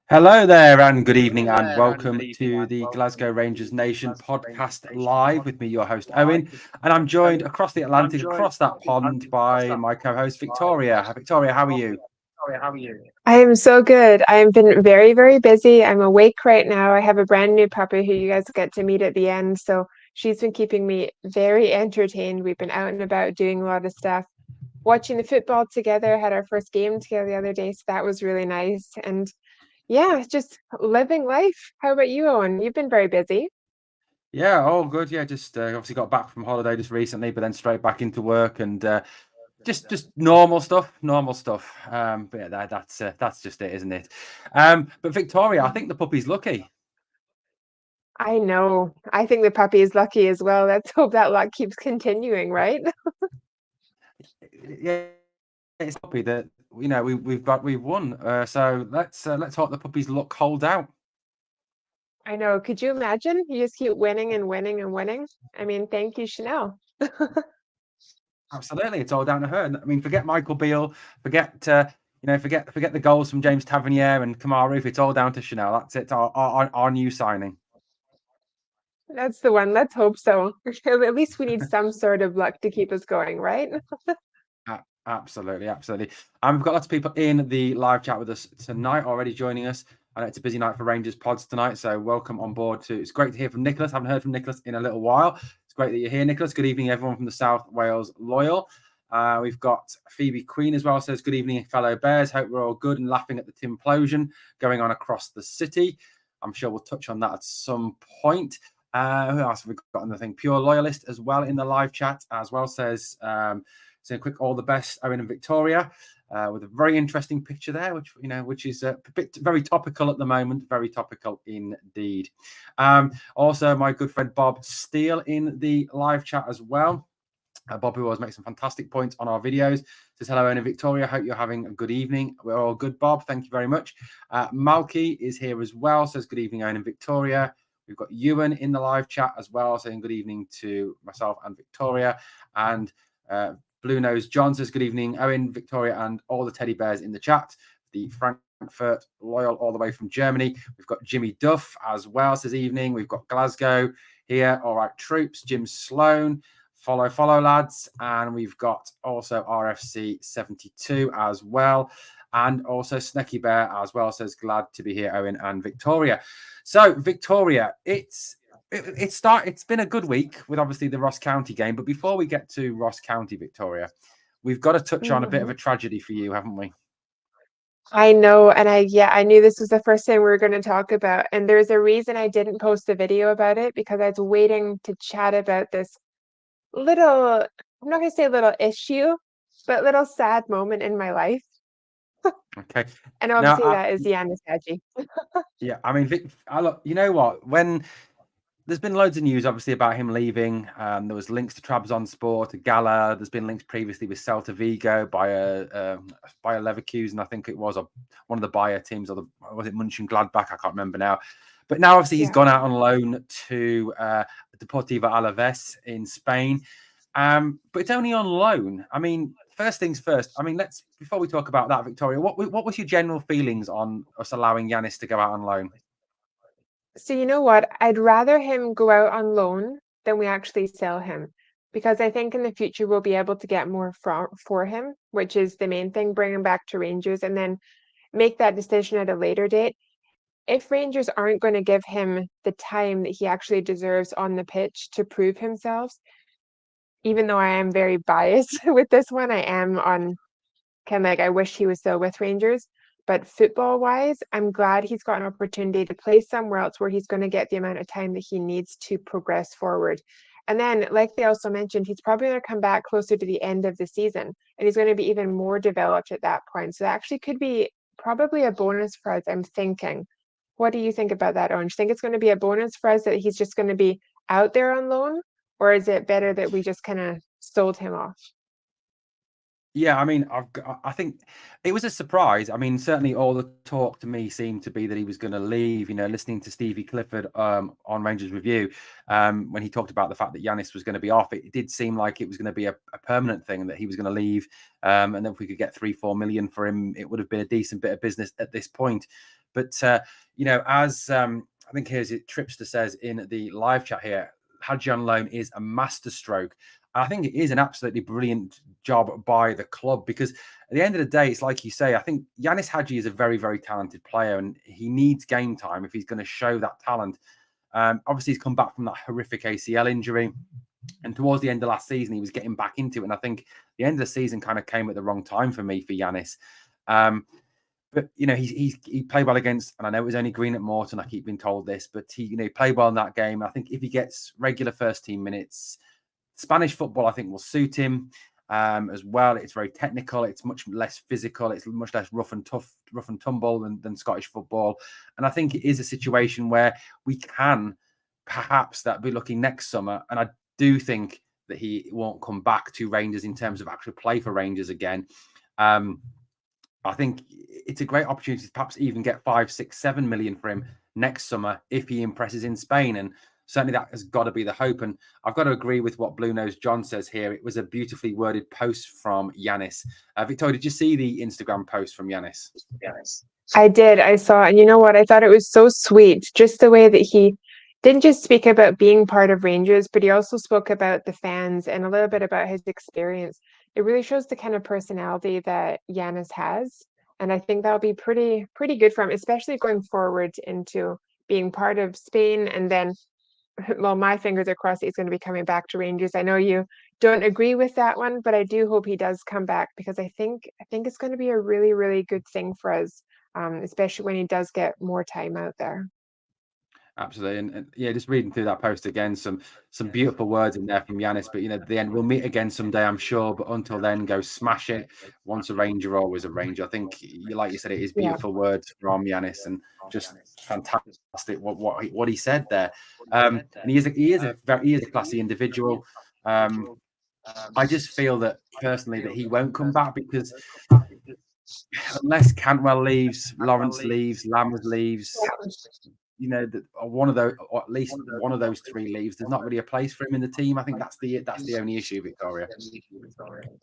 Hello there, and good evening, and welcome to the Glasgow Rangers Nation podcast live with me, your host Owen, and I'm joined across the Atlantic, across that pond, by my co-host Victoria. Victoria, how are you? I am so good. I have been very, very busy. I'm awake right now. I have a brand new puppy who you guys get to meet at the end. So she's been keeping me very entertained. We've been out and about doing a lot of stuff, watching the football together, had our first game together the other day. So that was really nice. And yeah, just living life. How about you, Owen? You've been very busy. Yeah, all good. Yeah, just obviously got back from holiday just recently, but then straight back into work and just normal stuff, normal stuff. But yeah, that's just it, isn't it? But Victoria, I think the puppy's lucky. I know. I think the puppy is lucky as well. Let's hope that luck keeps continuing, right? Yeah, it's happy that we've won. So let's hope the puppy's luck hold out. I know. Could you imagine? You just keep winning and winning and winning. I mean, thank you, Chanel. Absolutely, it's all down to her. I mean, forget Michael Beale, forget forget the goals from James Tavernier and Kamaru. It's all down to Chanel. That's it. Our new signing. That's the one. Let's hope so. At least we need some sort of luck to keep us going, right? Absolutely, absolutely. And we've got lots of people in the live chat with us tonight already joining us. I know it's a busy night for Rangers pods tonight, so welcome on board. It's great to hear from Nicholas. Haven't heard from Nicholas in a little while. It's great that you're here, Nicholas. Good evening, everyone from the South Wales Loyal. We've got Phoebe Queen as well. Says, good evening, fellow Bears. Hope we're all good and laughing at the Timplosion going on across the city. I'm sure we'll touch on that at some point. Who else have we got on the thing? Pure Loyalist as well in the live chat as well. Says, so a quick all the best, Owen and Victoria, with a very interesting picture there, which is a bit very topical at the moment, very topical indeed. Also, my good friend Bob Steele in the live chat as well. Bob, who always makes some fantastic points on our videos, says hello, Owen and Victoria. Hope you're having a good evening. We're all good, Bob. Thank you very much. Malky is here as well. Says good evening, Owen and Victoria. We've got Ewan in the live chat as well, saying good evening to myself and Victoria. And Blue Nose John says, good evening, Owen, Victoria, and all the teddy bears in the chat. The Frankfurt Loyal all the way from Germany. We've got Jimmy Duff as well, says evening. We've got Glasgow here. All right, troops. Jim Sloan. Follow, lads. And we've got also RFC 72 as well. And also Snecky Bear as well says, glad to be here, Owen and Victoria. So, Victoria, it's been a good week with obviously the Ross County game, but before we get to Ross County, Victoria, we've got to touch on a bit of a tragedy for you, haven't we? I know, and I knew this was the first thing we were going to talk about, and there's a reason I didn't post a video about it because I was waiting to chat about this little, I'm not going to say little issue, but little sad moment in my life. Okay. And Now, obviously that is Yanis Hadji. yeah, I mean, Vic, look, you know what? When there's been loads of news, obviously, about him leaving. There was links to Trabzonspor, to Gala. There's been links previously with Celta Vigo by a Leverkusen, I think it was, or one of the buyer teams, or was it Mönchengladbach? I can't remember now. But now, obviously, he's gone out on loan to Deportivo Alaves in Spain. But it's only on loan. I mean, first things first. I mean, before we talk about that, Victoria, what was your general feelings on us allowing Yanis to go out on loan? So you know what? I'd rather him go out on loan than we actually sell him because I think in the future we'll be able to get more for him, which is the main thing, bring him back to Rangers and then make that decision at a later date. If Rangers aren't going to give him the time that he actually deserves on the pitch to prove himself, even though I am very biased with this one, I am on kind of like I wish he was still with Rangers. But football wise, I'm glad he's got an opportunity to play somewhere else where he's going to get the amount of time that he needs to progress forward. And then, like they also mentioned, he's probably going to come back closer to the end of the season and he's going to be even more developed at that point. So that actually could be probably a bonus for us, I'm thinking. What do you think about that, Owen? Do you think it's going to be a bonus for us that he's just going to be out there on loan? Or is it better that we just kind of sold him off? Yeah, I mean, I think it was a surprise. I mean, certainly all the talk to me seemed to be that he was going to leave. Listening to Stevie Clifford on Rangers Review, when he talked about the fact that Yanis was going to be off, it did seem like it was going to be a permanent thing and that he was going to leave. And then if we could get 3-4 million for him, it would have been a decent bit of business at this point. But as I think here's it, Tripster says in the live chat here, Hadji on loan is a masterstroke. I think it is an absolutely brilliant job by the club, because at the end of the day, it's like you say, I think Yanis Hadji is a very, very talented player, and he needs game time if he's going to show that talent. Obviously, he's come back from that horrific ACL injury, and towards the end of last season, he was getting back into it. And I think the end of the season kind of came at the wrong time for me, for Yanis. But he played well against, and I know it was only Green at Morton. I keep being told this, but he played well in that game. I think if he gets regular first team minutes, Spanish football I think will suit him as well. It's very technical. It's much less physical. It's much less rough and tumble than Scottish football. And I think it is a situation where we can perhaps that be looking next summer. And I do think that he won't come back to Rangers in terms of actual play for Rangers again. I think it's a great opportunity to perhaps even get 5, 6, 7 million for him next summer if he impresses in Spain. And certainly that has got to be the hope. And I've got to agree with what Blue Nose John says here. It was a beautifully worded post from Yanis. Victoria, did you see the Instagram post from Yanis? I did. I saw, and you know what? I thought it was so sweet, just the way that he didn't just speak about being part of Rangers, but he also spoke about the fans and a little bit about his experience. It really shows the kind of personality that Yanis has. And I think that'll be pretty good for him, especially going forward into being part of Spain. And then, well, my fingers are crossed he's going to be coming back to Rangers. I know you don't agree with that one, but I do hope he does come back, because I think it's going to be a really, really good thing for us, especially when he does get more time out there. Absolutely. And yeah, just reading through that post again, some beautiful words in there from Yanis. But at the end, we'll meet again someday, I'm sure. But until then, go smash it. Once a Ranger, always a Ranger. I think, like you said, it is beautiful words from Yanis, and just fantastic what he said there. And he is a classy individual. I just feel that personally that he won't come back, because unless Cantwell leaves, Lawrence leaves, Lammers leaves, one of those, or at least one of those three leaves, there's not really a place for him in the team. I think that's the only issue, Victoria.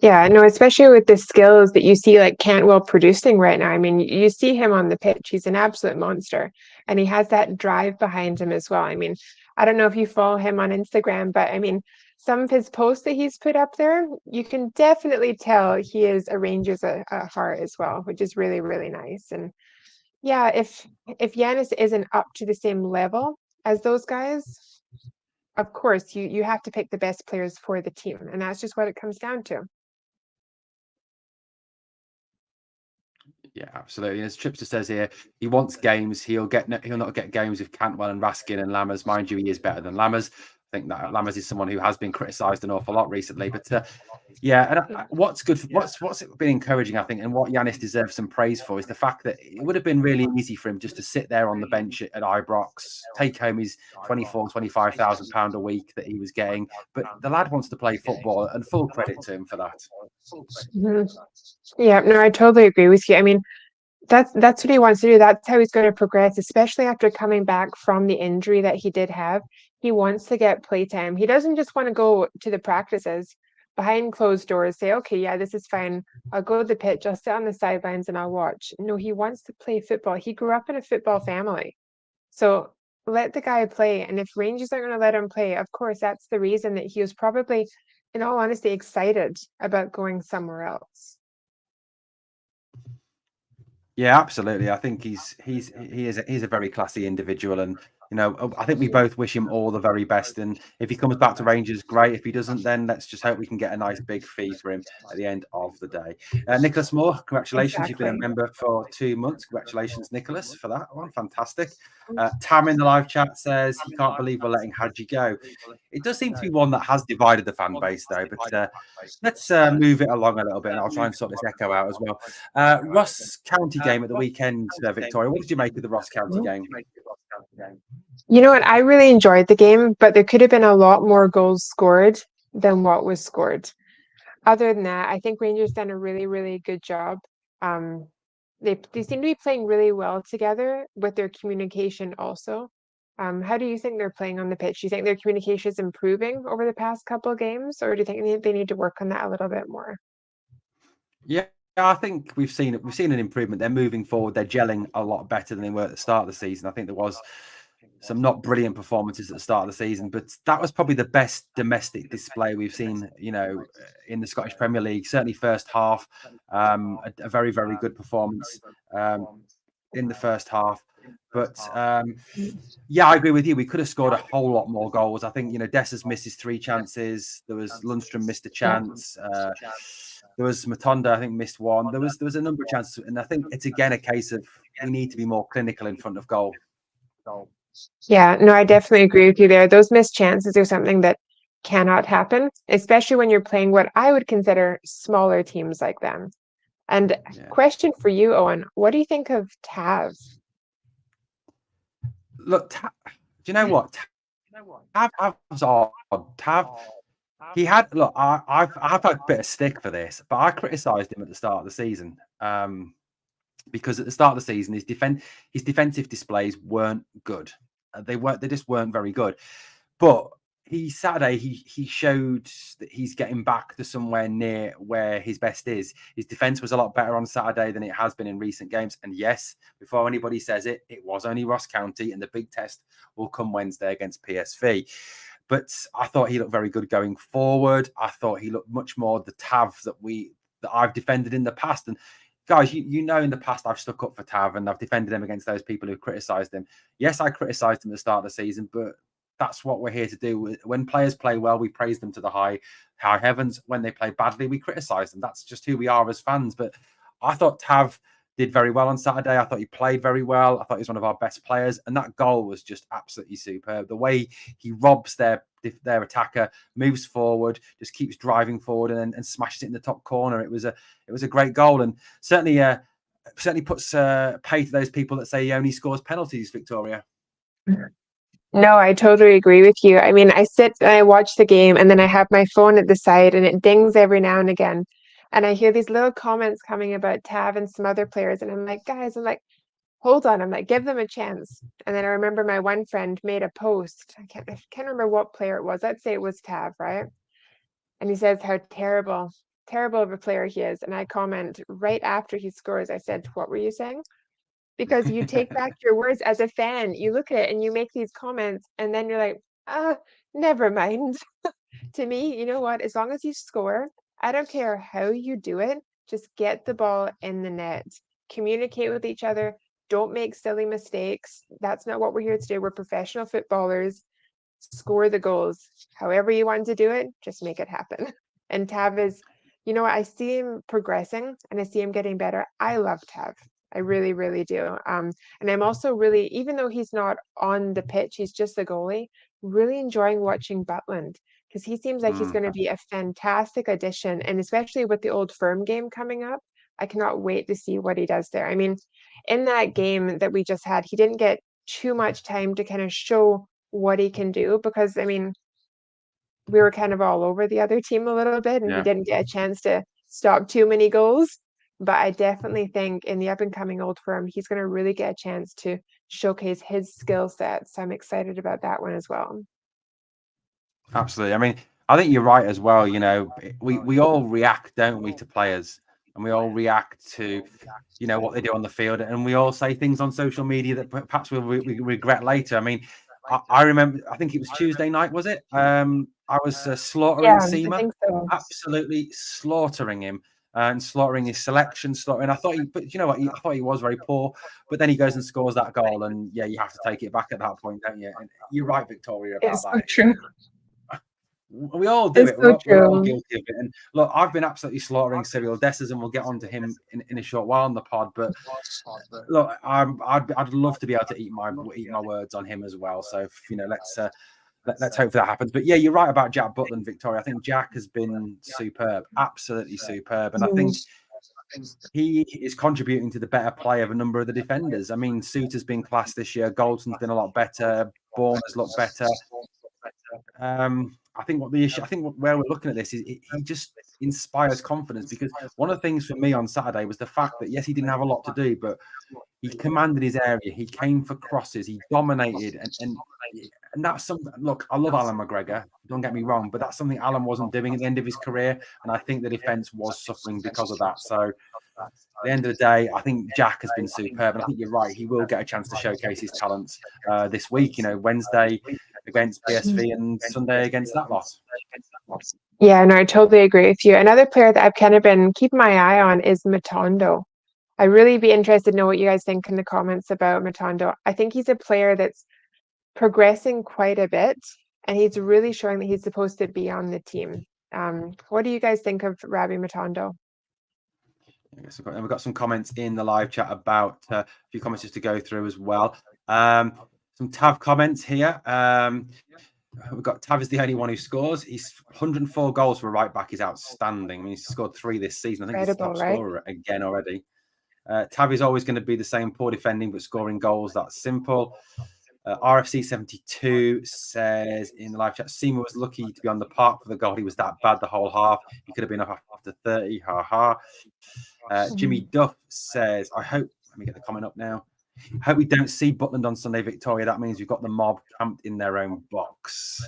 Yeah, no, especially with the skills that you see like Cantwell producing right now. I mean, you see him on the pitch, he's an absolute monster, and he has that drive behind him as well. I mean, I don't know if you follow him on Instagram, but I mean, some of his posts that he's put up there, you can definitely tell he is a Rangers at heart as well, which is really, really nice. And yeah, if Giannis isn't up to the same level as those guys, of course you have to pick the best players for the team, and that's just what it comes down to. Yeah, absolutely. As Tripster says here, he wants games. He'll not get games with Cantwell and Raskin and Lammers. Mind you, he is better than Lammers. I think that Lammers is someone who has been criticised an awful lot recently. But yeah, and what's been encouraging, I think, and what Yanis deserves some praise for, is the fact that it would have been really easy for him just to sit there on the bench at Ibrox, take home his £24,000-25,000 a week that he was getting. But the lad wants to play football, and full credit to him for that. Mm-hmm. Yeah, no, I totally agree with you. I mean, that's what he wants to do. That's how he's going to progress, especially after coming back from the injury that he did have. He wants to get playtime. He doesn't just want to go to the practices behind closed doors, say, okay, yeah, this is fine. I'll go to the pitch, I'll sit on the sidelines and I'll watch. No, he wants to play football. He grew up in a football family. So let the guy play. And if Rangers aren't going to let him play, of course, that's the reason that he was probably, in all honesty, excited about going somewhere else. Yeah, absolutely. I think he is a very classy individual, and I think we both wish him all the very best. And if he comes back to Rangers, great. If he doesn't, then let's just hope we can get a nice big fee for him at the end of the day. Nicholas Moore, congratulations! You've been a member for 2 months. Congratulations, Nicholas, for that one. Fantastic. Tam in the live chat says he can't believe we're letting Hadji go. It does seem to be one that has divided the fan base, though. But let's move it along a little bit, and I'll try and sort this echo out as well. Ross County game at the weekend, Victoria. What did you make of the Ross County game? You know what? I really enjoyed the game, but there could have been a lot more goals scored than what was scored. Other than that, I think Rangers done a really, really good job. They seem to be playing really well together with their communication also. How do you think they're playing on the pitch? Do you think their communication is improving over the past couple of games, or do you think they need to work on that a little bit more? Yeah, I think we've seen an improvement. They're moving forward. They're gelling a lot better than they were at the start of the season. I think there was some not brilliant performances at the start of the season, but that was probably the best domestic display we've seen, in the Scottish Premier League. Certainly first half, a very, very good performance in the first half. But yeah, I agree with you. We could have scored a whole lot more goals. I think, Dessers missed his 3 chances. There was Lundstrom missed a Yeah. chance. There was Matonda, I think, missed one. There was a number of chances, and I think it's again a case of we need to be more clinical in front of goal. Yeah, no, I definitely agree with you there. Those missed chances are something that cannot happen, especially when you're playing what I would consider smaller teams like them. And Yeah. question for you, Owen, what do you think of Tav? Look, do you know what? Tav was odd. Tav, he had look. I've had a bit of stick for this, but I criticised him at the start of the season because at the start of the season his defensive displays weren't good. They just weren't very good. But Saturday he showed that he's getting back to somewhere near where his best is. His defense was a lot better on Saturday than it has been in recent games. And yes, before anybody says it, it was only Ross County, and the big test will come Wednesday against PSV. But I thought he looked very good going forward. I thought he looked much more the Tav that I've defended in the past. And guys, in the past I've stuck up for Tav and I've defended him against those people who criticised him. Yes, I criticised him at the start of the season, but that's what we're here to do. When players play well, we praise them to the high heavens. When they play badly, we criticise them. That's just who we are as fans. But I thought Tav did very well on Saturday. I thought he played very well. I thought he was one of our best players. And that goal was just absolutely superb. The way he robs their attacker, moves forward, just keeps driving forward and smashes it in the top corner. It was a great goal, and certainly puts pay to those people that say he only scores penalties, Victoria. No, I totally agree with you. I mean, I sit and I watch the game and then I have my phone at the side and it dings every now and again. And I hear these little comments coming about Tav and some other players. And I'm like, guys, hold on. I'm like, give them a chance. And then I remember my one friend made a post. I can't remember what player it was. I'd say it was Tav, right? And he says how terrible of a player he is. And I comment right after he scores, I said, what were you saying? Because you take back your words as a fan. You look at it and you make these comments, and then you're like, never mind. To me, you know what? As long as you score, I don't care how you do it, just get the ball in the net. Communicate with each other. Don't make silly mistakes. That's not what we're here to do. We're professional footballers. Score the goals. However you want to do it, just make it happen. And Tav is, I see him progressing and I see him getting better. I love Tav. I really, really do. And I'm also really, even though he's not on the pitch, he's just the goalie, really enjoying watching Butland because he seems like he's going to be a fantastic addition. And especially with the Old Firm game coming up, I cannot wait to see what he does there. I mean, in that game that we just had, he didn't get too much time to kind of show what he can do because, I mean, we were kind of all over the other team a little bit and he didn't get a chance to stop too many goals. But I definitely think in the up and coming Old Firm, he's going to really get a chance to showcase his skill set. So I'm excited about that one as well. Absolutely. I mean, I think you're right as well. We all react, don't we, to players, and we all react to, what they do on the field, and we all say things on social media that perhaps we regret later. I mean, I remember, I think it was Tuesday night, was it? I was slaughtering I Seema, think so. absolutely slaughtering him and slaughtering his selection. And I thought but you know what? I thought he was very poor, but then he goes and scores that goal, and yeah, you have to take it back at that point, don't you? And you're right, Victoria, about It's so that. true. We all do It's it. so We're all true. guilty of it. And look, I've been absolutely slaughtering Cyril Dessers, and we'll get on to him in a short while on the pod. But look, I'd love to be able to eat my words on him as well. So let's hope that happens. But yeah, you're right about Jack Butland, Victoria. I think Jack has been superb, absolutely superb, and I think he is contributing to the better play of a number of the defenders. I mean, Suter's been class this year. Goldson's been a lot better. Bourne has looked better. I think where we're looking at this is he just inspires confidence, because one of the things for me on Saturday was the fact that, yes, he didn't have a lot to do, but he commanded his area. He came for crosses. He dominated. And that's something. Look, I love Alan McGregor. Don't get me wrong, but that's something Alan wasn't doing at the end of his career. And I think the defense was suffering because of that. So the end of the day, I think Jack has been superb, and I think you're right. He will get a chance to showcase his talents this week. Wednesday against PSV and Sunday against that lot. Yeah, no, I totally agree with you. Another player that I've kind of been keeping my eye on is Matondo. I'd really be interested to know what you guys think in the comments about Matondo. I think he's a player that's progressing quite a bit, and he's really showing that he's supposed to be on the team. What do you guys think of Rabbi Matondo? And we've got some comments in the live chat about a few comments just to go through as well. Some Tav comments here. We've got Tav is the only one who scores. He's 104 goals for a right back is outstanding. I mean, he's scored 3 this season. I think he's the top scorer again already. Tav is always going to be the same, poor defending but scoring goals. That's simple. RFC 72 says in the live chat, Seamer was lucky to be on the park for the goal. He was that bad the whole half. He could have been up after 30. Ha ha. Jimmy Duff says, I hope, let me get the comment up now. I hope we don't see Butland on Sunday, Victoria. That means we've got the mob camped in their own box.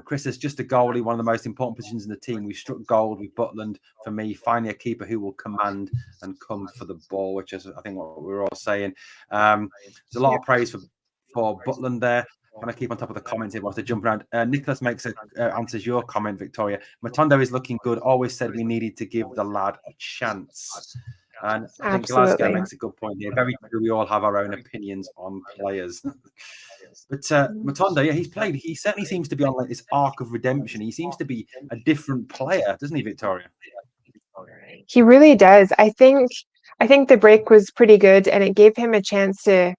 Chris says, just a goalie, one of the most important positions in the team. We've struck gold with Butland. For me, finally a keeper who will command and come for the ball, which is, I think, what we were all saying. There's a lot of praise for Butland there. Can I keep on top of the comments here whilst I jump around? Nicholas answers your comment, Victoria. Matondo is looking good. Always said we needed to give the lad a chance. And I think Glasgow makes a good point here. Very true. We all have our own opinions on players. But Matondo, yeah, he certainly seems to be on like this arc of redemption. He seems to be a different player, doesn't he, Victoria? He really does. I think the break was pretty good, and it gave him a chance to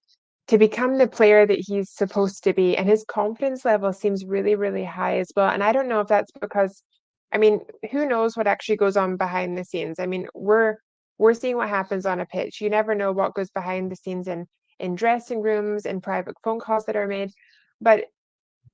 become the player that he's supposed to be. And his confidence level seems really, really high as well. And I don't know if that's because, I mean, who knows what actually goes on behind the scenes? I mean, we're seeing what happens on a pitch. You never know what goes behind the scenes in dressing rooms and private phone calls that are made. But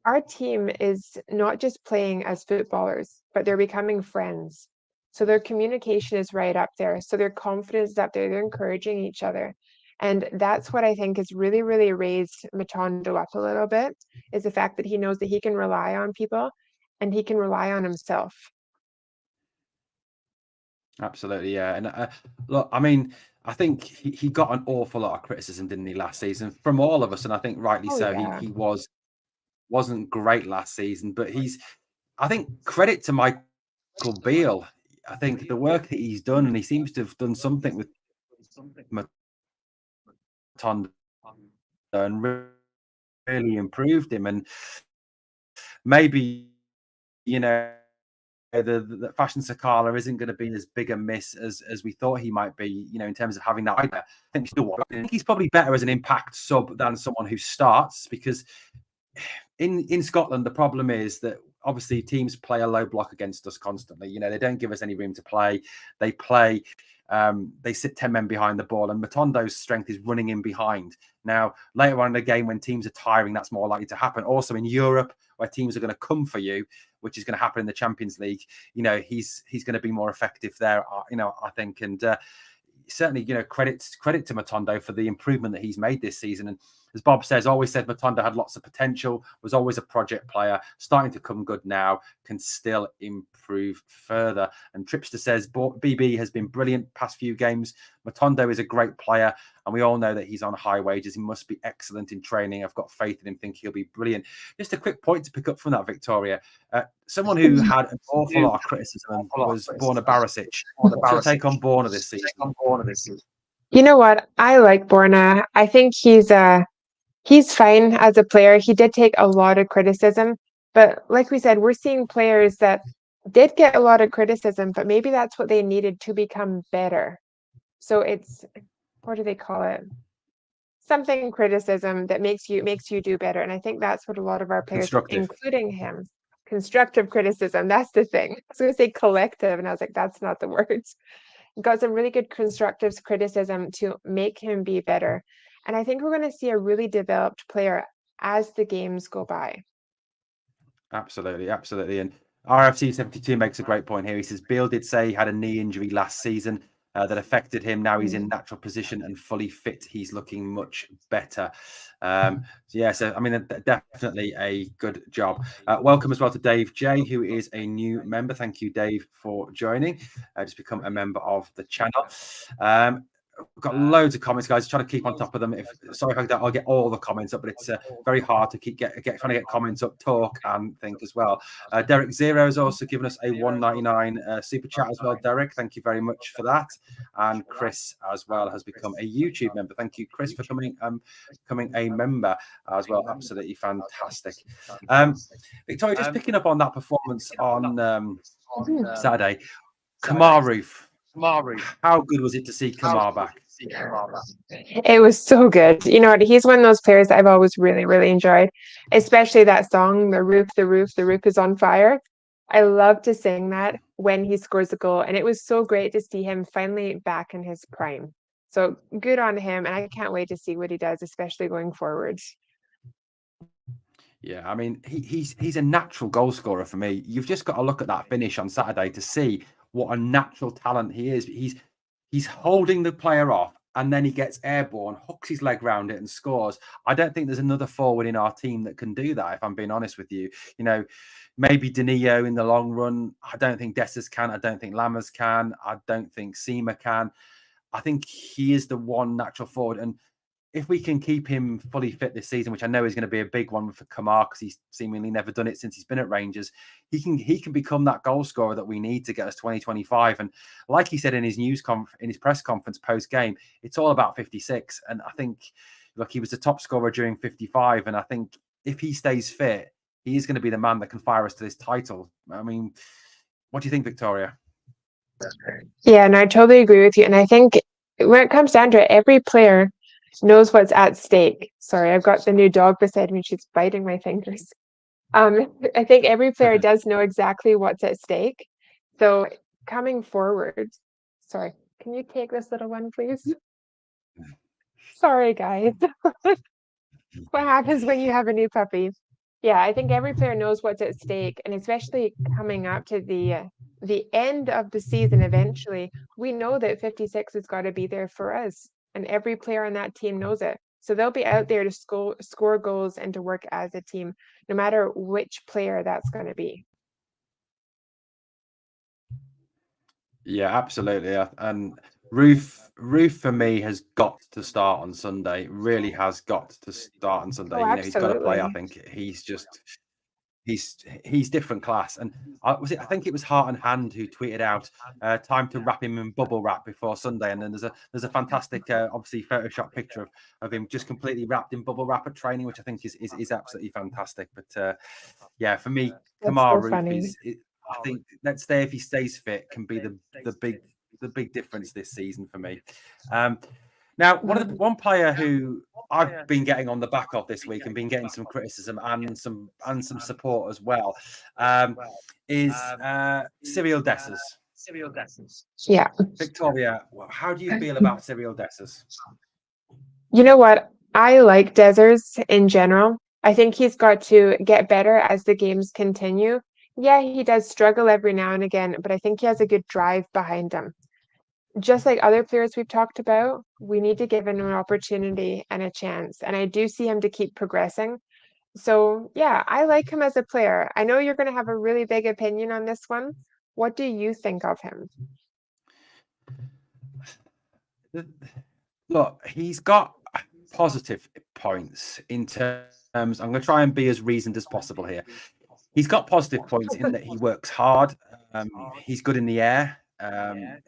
our team is not just playing as footballers, but they're becoming friends. So their communication is right up there. So their confidence is up there. They're encouraging each other. And that's what I think has really, really raised Matondo up a little bit, is the fact that he knows that he can rely on people and he can rely on himself. Absolutely, yeah. And look, I mean, I think he got an awful lot of criticism, didn't he, last season from all of us? And I think rightly so. Yeah. He wasn't great last season, but I think credit to Michael Beale. I think the work that he's done, and he seems to have done something with Matondo and really improved him. And maybe, the Fashion Sakala isn't going to be as big a miss as we thought he might be, in terms of having that. I think he's probably better as an impact sub than someone who starts, because in Scotland, the problem is that obviously teams play a low block against us constantly. They don't give us any room to play. They sit 10 men behind the ball, and Matondo's strength is running in behind. Now, later on in the game, when teams are tiring, that's more likely to happen. Also in Europe, where teams are going to come for you, which is going to happen in the Champions League, he's going to be more effective there, I think. And certainly, credit to Matondo for the improvement that he's made this season. And as Bob says, always said Matondo had lots of potential, was always a project player, starting to come good now, can still improve further. And Tripster says, BB has been brilliant past few games. Matondo is a great player, and we all know that he's on high wages. He must be excellent in training. I've got faith in him, think he'll be brilliant. Just a quick point to pick up from that, Victoria. Someone who had an awful lot of criticism was Borna Barisic. What's your take on Borna this season? You know what? I like Borna. I think he's fine as a player. He did take a lot of criticism, but like we said, we're seeing players that did get a lot of criticism, but maybe that's what they needed to become better. So it's, what do they call it? Something criticism that makes you do better. And I think that's what a lot of our players, including him, constructive criticism. That's the thing. I was going to say collective, and I was like, that's not the words. Got some really good constructive criticism to make him be better. And I think we're going to see a really developed player as the games go by. Absolutely, absolutely. And RFC 72 makes a great point here. He says, Beale did say he had a knee injury last season. that affected him. Now he's in natural position and fully fit. He's looking much better. So I mean, definitely a good job. Welcome as well to Dave J, who is a new member. Thank you, Dave, for joining. Just become a member of the channel. We've got loads of comments, guys. Trying to keep on top of them. Sorry if I don't, I'll get all the comments up, but it's very hard to keep trying to get comments up, talk, and think as well. Derek Zero has also given us a $1.99 super chat as well. Derek, thank you very much for that. And Chris as well has become a YouTube member. Thank you, Chris, for becoming a member as well. Absolutely fantastic. Victoria, just picking up on that performance on Saturday, Kamaru. How good was it to see Kamar back? It was so good. You know what? He's one of those players that I've always really, really enjoyed, especially that song, The Roof, the Roof, the Roof is on Fire. I love to sing that when he scores a goal, and it was so great to see him finally back in his prime. So good on him, and I can't wait to see what he does, especially going forward. Yeah, I mean, he's a natural goal scorer for me. You've just got to look at that finish on Saturday to see what a natural talent he is. He's holding the player off, and then he gets airborne, hooks his leg round it, and scores. I don't think there's another forward in our team that can do that, if I'm being honest with you. You know, maybe Danilo in the long run. I don't think Dessers can. I don't think Lammers can. I don't think Seema can. I think he is the one natural forward. And if we can keep him fully fit this season, which I know is going to be a big one for Kamar because he's seemingly never done it since he's been at Rangers, he can become that goal scorer that we need to get us 2025. And like he said in his in his press conference post game, it's all about 56. And I think, look, he was the top scorer during 55. And I think if he stays fit, he is going to be the man that can fire us to this title. I mean, what do you think, Victoria? Yeah, and I totally agree with you. And I think when it comes down to it, every player knows what's at stake. Sorry, I've got the new dog beside me. She's biting my fingers. I think every player does know exactly what's at stake. So coming forward, sorry, can you take this little one, please? Sorry, guys. What happens when you have a new puppy? Yeah, I think every player knows what's at stake, and especially coming up to the end of the season eventually, we know that 56 has got to be there for us, and every player on that team knows it. So they'll be out there to score goals and to work as a team, no matter which player that's going to be. Yeah, absolutely. And Roof for me has got to start on Sunday. Really has got to start on Sunday. Oh, You know, he's got to play. I absolutely. think he's different class. And I think it was Heart and Hand who tweeted out time to wrap him in bubble wrap before Sunday. And then there's a fantastic obviously Photoshop picture of him just completely wrapped in bubble wrap at training, which I think is absolutely fantastic. But yeah, for me, That's Kamar so Roof funny. I think let's say if he stays fit, can be the big difference this season for me. Now, one player who I've been getting on the back of this week and been getting some criticism and some support as well is Cyril Dessers. Yeah. Victoria, how do you feel about Cyril Dessers? You know what? I like Dessers in general. I think he's got to get better as the games continue. Yeah, he does struggle every now and again, but I think he has a good drive behind him. Just like other players we've talked about, we need to give him an opportunity and a chance. And I do see him to keep progressing. So, yeah, I like him as a player. I know you're going to have a really big opinion on this one. What do you think of him? Look, he's got positive points in terms. I'm going to try and be as reasoned as possible here. He's got positive points in that he works hard. He's good in the air.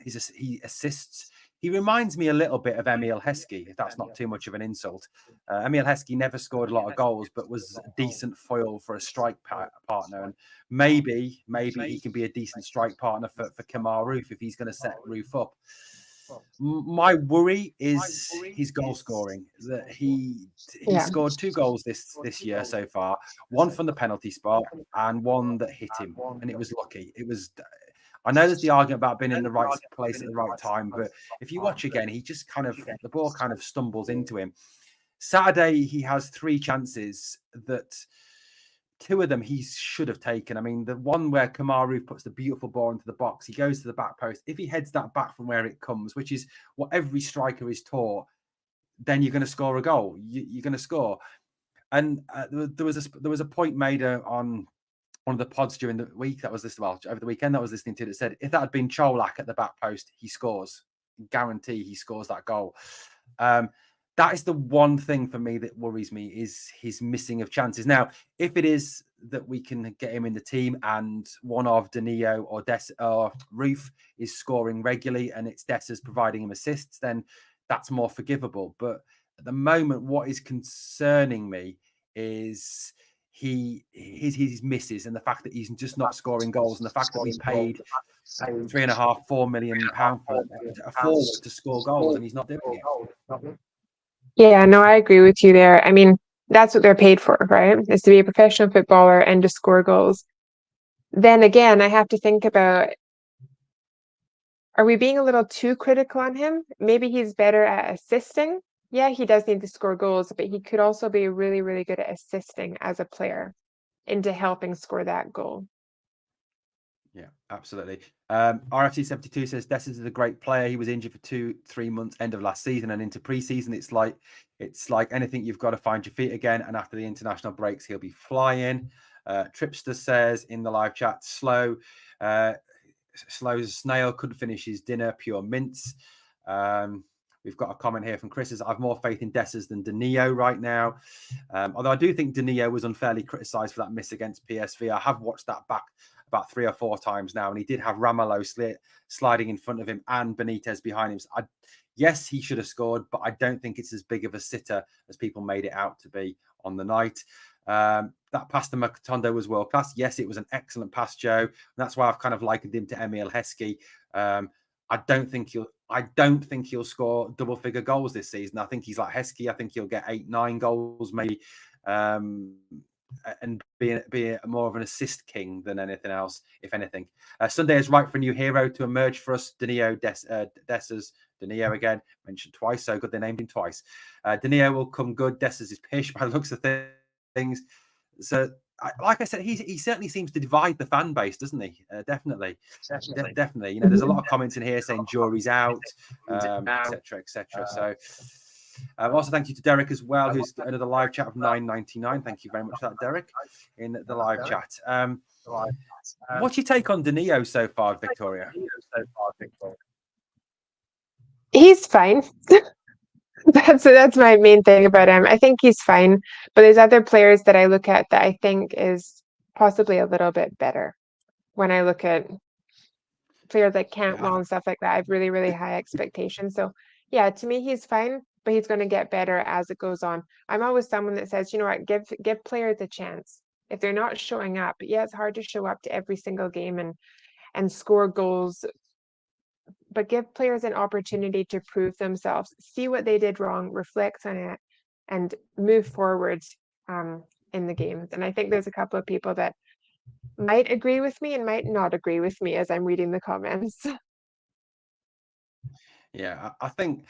He assists. He reminds me a little bit of Emil Heskey, if that's not too much of an insult. Emil Heskey never scored a lot of goals, but was a decent foil for a strike partner. And maybe he can be a decent strike partner for Kamar Roof if he's going to set Roof up. My worry is his goal scoring. That he scored 2 goals this year so far. One from the penalty spot and one that hit him, and it was lucky. I know there's the argument about being in the right place at the right time, but if you watch again, he just the ball kind of stumbles into him. Saturday, he has 3 chances that two of them he should have taken. I mean, the one where Kamaru puts the beautiful ball into the box, he goes to the back post. If he heads that back from where it comes, which is what every striker is taught, then you're going to score a goal. You're going to score. And there was a point made on one of the pods during the week that was this over the weekend that I was listening to that said if that had been Cholak at the back post, he scores. Guarantee he scores that goal. That is the one thing for me that worries me is his missing of chances. Now, if it is that we can get him in the team and one of Danilo or Roof is scoring regularly and it's Dessa's providing him assists, then that's more forgivable. But at the moment, what is concerning me is his misses and the fact that he's just not scoring goals and the fact that we paid £3.5-4 million for a forward to score goals and he's not doing it. Yeah, no, I agree with you there. I mean, that's what they're paid for, right? Is to be a professional footballer and to score goals. Then again, I have to think about, are we being a little too critical on him? Maybe he's better at assisting. Yeah, he does need to score goals, but he could also be really, really good at assisting as a player into helping score that goal. Yeah, absolutely. RFC72 says Dessers is a great player. He was injured for 2-3 months end of last season and into preseason. It's like anything, you've got to find your feet again. And after the international breaks, he'll be flying. Tripster says in the live chat, Slow's snail couldn't finish his dinner, pure mince. We've got a comment here from Chris. I have more faith in Dessers than Danilo right now. Although I do think Danilo was unfairly criticised for that miss against PSV. I have watched that back about 3 or 4 times now, and he did have Ramelow sliding in front of him and Benitez behind him. So yes, he should have scored, but I don't think it's as big of a sitter as people made it out to be on the night. That pass to Matondo was world class. Yes, it was an excellent pass, Joe. And that's why I've kind of likened him to Emil Heskey. I don't think he'll score double-figure goals this season. I think he's like Heskey. I think he'll get 8-9 goals, maybe, and be more of an assist king than anything else, if anything. Sunday is right for a new hero to emerge for us. Danilo, Dessers, Danilo again, mentioned twice. So good they named him twice. Danilo will come good. Dessers is pish by the looks of things. So, like I said, he certainly seems to divide the fan base, doesn't he? Definitely. Definitely. You know, there's a lot of comments in here saying jury's out, etc., etc. So, also thank you to Derek as well, who's another live chat of $9.99. Thank you very much for that, Derek, in the live chat. What's your take on Danilo so far, Victoria? He's fine. That's my main thing about him. I think he's fine, but there's other players that I look at that I think is possibly a little bit better. When I look at players like Cantwell and stuff like that, I have really, really high expectations. So yeah, to me, he's fine, but he's going to get better as it goes on. I'm always someone that says, you know what, give players a chance. If they're not showing up, yeah, it's hard to show up to every single game and score goals, but give players an opportunity to prove themselves, see what they did wrong, reflect on it, and move forward in the games. And I think there's a couple of people that might agree with me and might not agree with me as I'm reading the comments. Yeah, I think.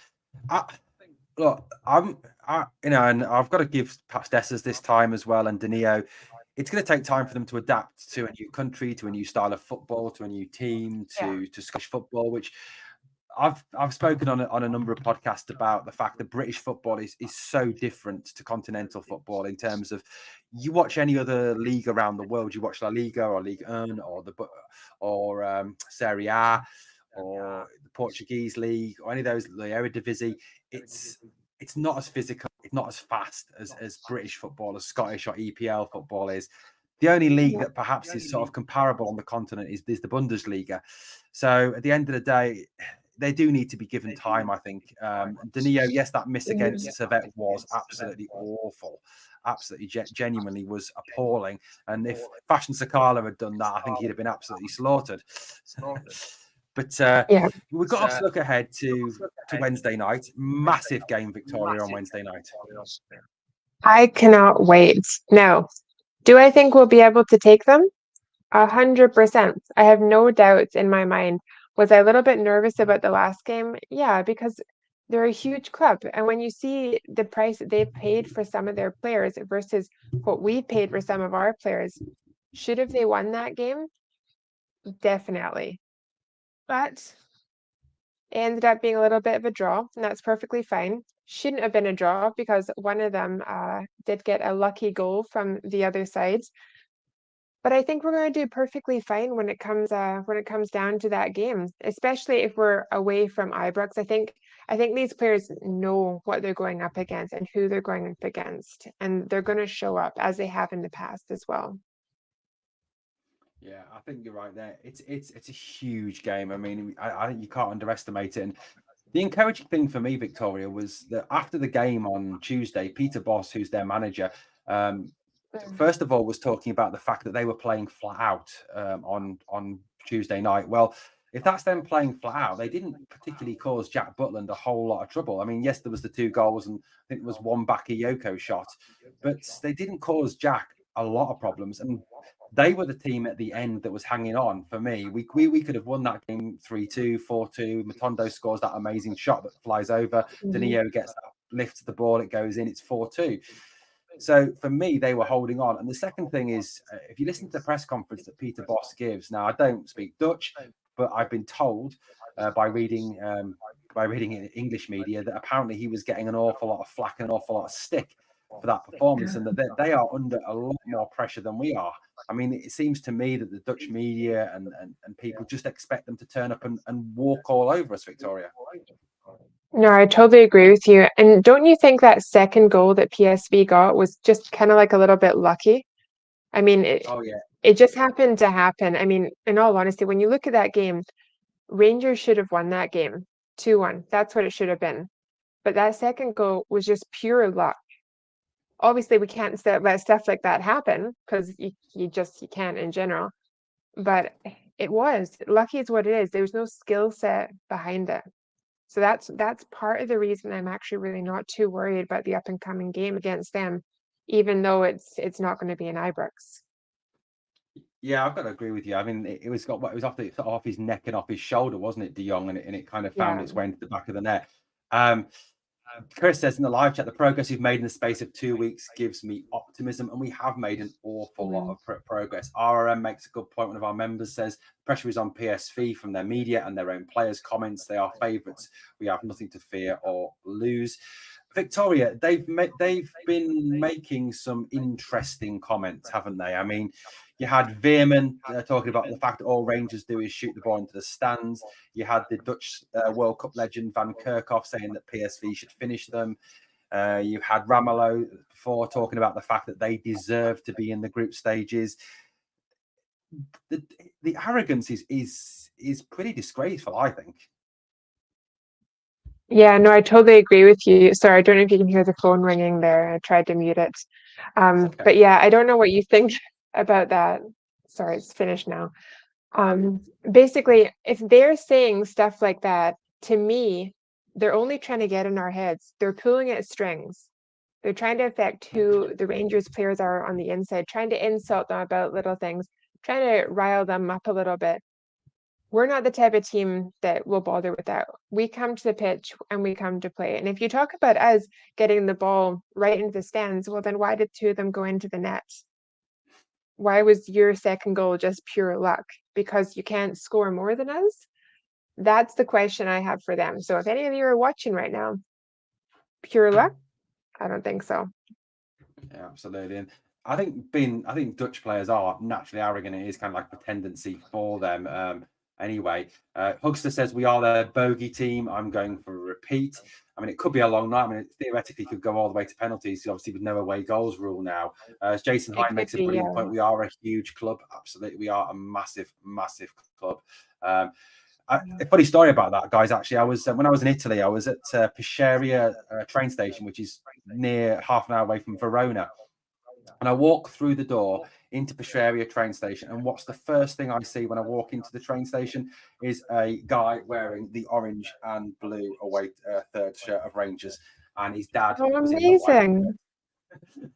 Look, and I've got to give perhaps Dessers this time as well, and Danilo. It's going to take time for them to adapt to a new country, to a new style of football, to a new team, to Scottish football, which I've spoken on a number of podcasts about the fact that British football is so different to continental football in terms of you watch any other league around the world, you watch La Liga or Ligue 1 or Serie A or the Portuguese league or any of those, the Eredivisie, it's not as physical, it's not as fast as British football, as Scottish or EPL football is. The only league that perhaps is sort of comparable on the continent is the Bundesliga. So at the end of the day, they do need to be given time, I think. Danilo, yes, that miss against Servette was absolutely awful. Absolutely, genuinely was appalling. And if Fashion Sakala had done that, I think he'd have been absolutely slaughtered. But we've got to look ahead to Wednesday night. Massive game, Victoria, on Wednesday night. I cannot wait. Now, do I think we'll be able to take them? 100%. I have no doubts in my mind. Was I a little bit nervous about the last game? Yeah, because They're a huge club. And when you see the price that they've paid for some of their players versus what we've paid for some of our players, should have they won that game? Definitely. But it ended up being a little bit of a draw, and that's perfectly fine. Shouldn't have been a draw because one of them did get a lucky goal from the other side. But I think we're going to do perfectly fine when it comes down to that game, especially if we're away from Ibrox. I think these players know what they're going up against and who they're going up against, and they're going to show up as they have in the past as well. Yeah, I think you're right there. It's a huge game. I mean, I think you can't underestimate it. And the encouraging thing for me, Victoria, was that after the game on Tuesday, Peter Bosz, who's their manager, first of all, was talking about the fact that they were playing flat out on Tuesday night. Well, if that's them playing flat out, they didn't particularly cause Jack Butland a whole lot of trouble. I mean, yes, there was the 2 goals, and I think there was one Bakayoko shot, but they didn't cause Jack a lot of problems. And they were the team at the end that was hanging on for me. We could have won that game 3-2, 4-2. Matondo scores that amazing shot that flies over. Danilo gets that, lifts the ball, it goes in, it's 4-2. So for me, they were holding on. And the second thing is, if you listen to the press conference that Peter Bosz gives, now I don't speak Dutch, but I've been told by reading in English media that apparently he was getting an awful lot of flack and an awful lot of stick for that performance, and that they are under a lot more pressure than we are. I mean, it seems to me that the Dutch media and people just expect them to turn up and walk all over us, Victoria. No, I totally agree with you. And don't you think that second goal that PSV got was just kind of like a little bit lucky? I mean, Oh yeah, it just happened to happen. I mean, in all honesty, when you look at that game, Rangers should have won that game 2-1. That's what it should have been. But that second goal was just pure luck. Obviously, we can't let stuff like that happen because you can't in general. But it was lucky is what it is. There's no skill set behind it. So that's part of the reason I'm actually really not too worried about the up and coming game against them, even though it's not going to be an Ibrox. yeah, I've got to agree with you. I mean, it was off his neck and off his shoulder, wasn't it, De Jong, and it kind of found Yeah. its way into the back of the net. Chris says in the live chat, the progress we've made in the space of 2 weeks gives me optimism, and we have made an awful lot of progress. RRM makes a good point. One of our members says pressure is on PSV from their media and their own players' comments. They are favourites. We have nothing to fear or lose. Victoria, they've been making some interesting comments, haven't they? I mean, you had Veerman talking about the fact that all Rangers do is shoot the ball into the stands. You had the Dutch World Cup legend Van Kerkhoff saying that PSV should finish them. You had Ramelow before talking about the fact that they deserve to be in the group stages. The arrogance is pretty disgraceful, I think. Yeah, no, I totally agree with you. Sorry, I don't know if you can hear the phone ringing there. I tried to mute it. Okay. But yeah, I don't know what you think about that. Sorry, it's finished now. Basically, if they're saying stuff like that, to me, they're only trying to get in our heads. They're pulling at strings. They're trying to affect who the Rangers players are on the inside, trying to insult them about little things, trying to rile them up a little bit. We're not the type of team that will bother with that. We come to the pitch and we come to play. And if you talk about us getting the ball right into the stands, well, then why did 2 of them go into the net? Why was your second goal just pure luck? Because you can't score more than us? That's the question I have for them. So if any of you are watching right now, pure luck? I don't think so. Yeah, absolutely. And I think Dutch players are naturally arrogant. It is kind of like a tendency for them. Anyway, Hugster says we are their bogey team. I'm going for a repeat. I mean, it could be a long night. I mean, it theoretically could go all the way to penalties, obviously with no away goals rule now. As Jason Hine makes a brilliant point, we are a huge club. Absolutely, we are a massive, massive club. A funny story about that, guys. Actually, I was when I was in Italy, I was at Pesceria train station, which is near half an hour away from Verona. And I walk through the door into Pesceria train station, and what's the first thing I see when I walk into the train station is a guy wearing the orange and blue away third shirt of Rangers, and his dad was in the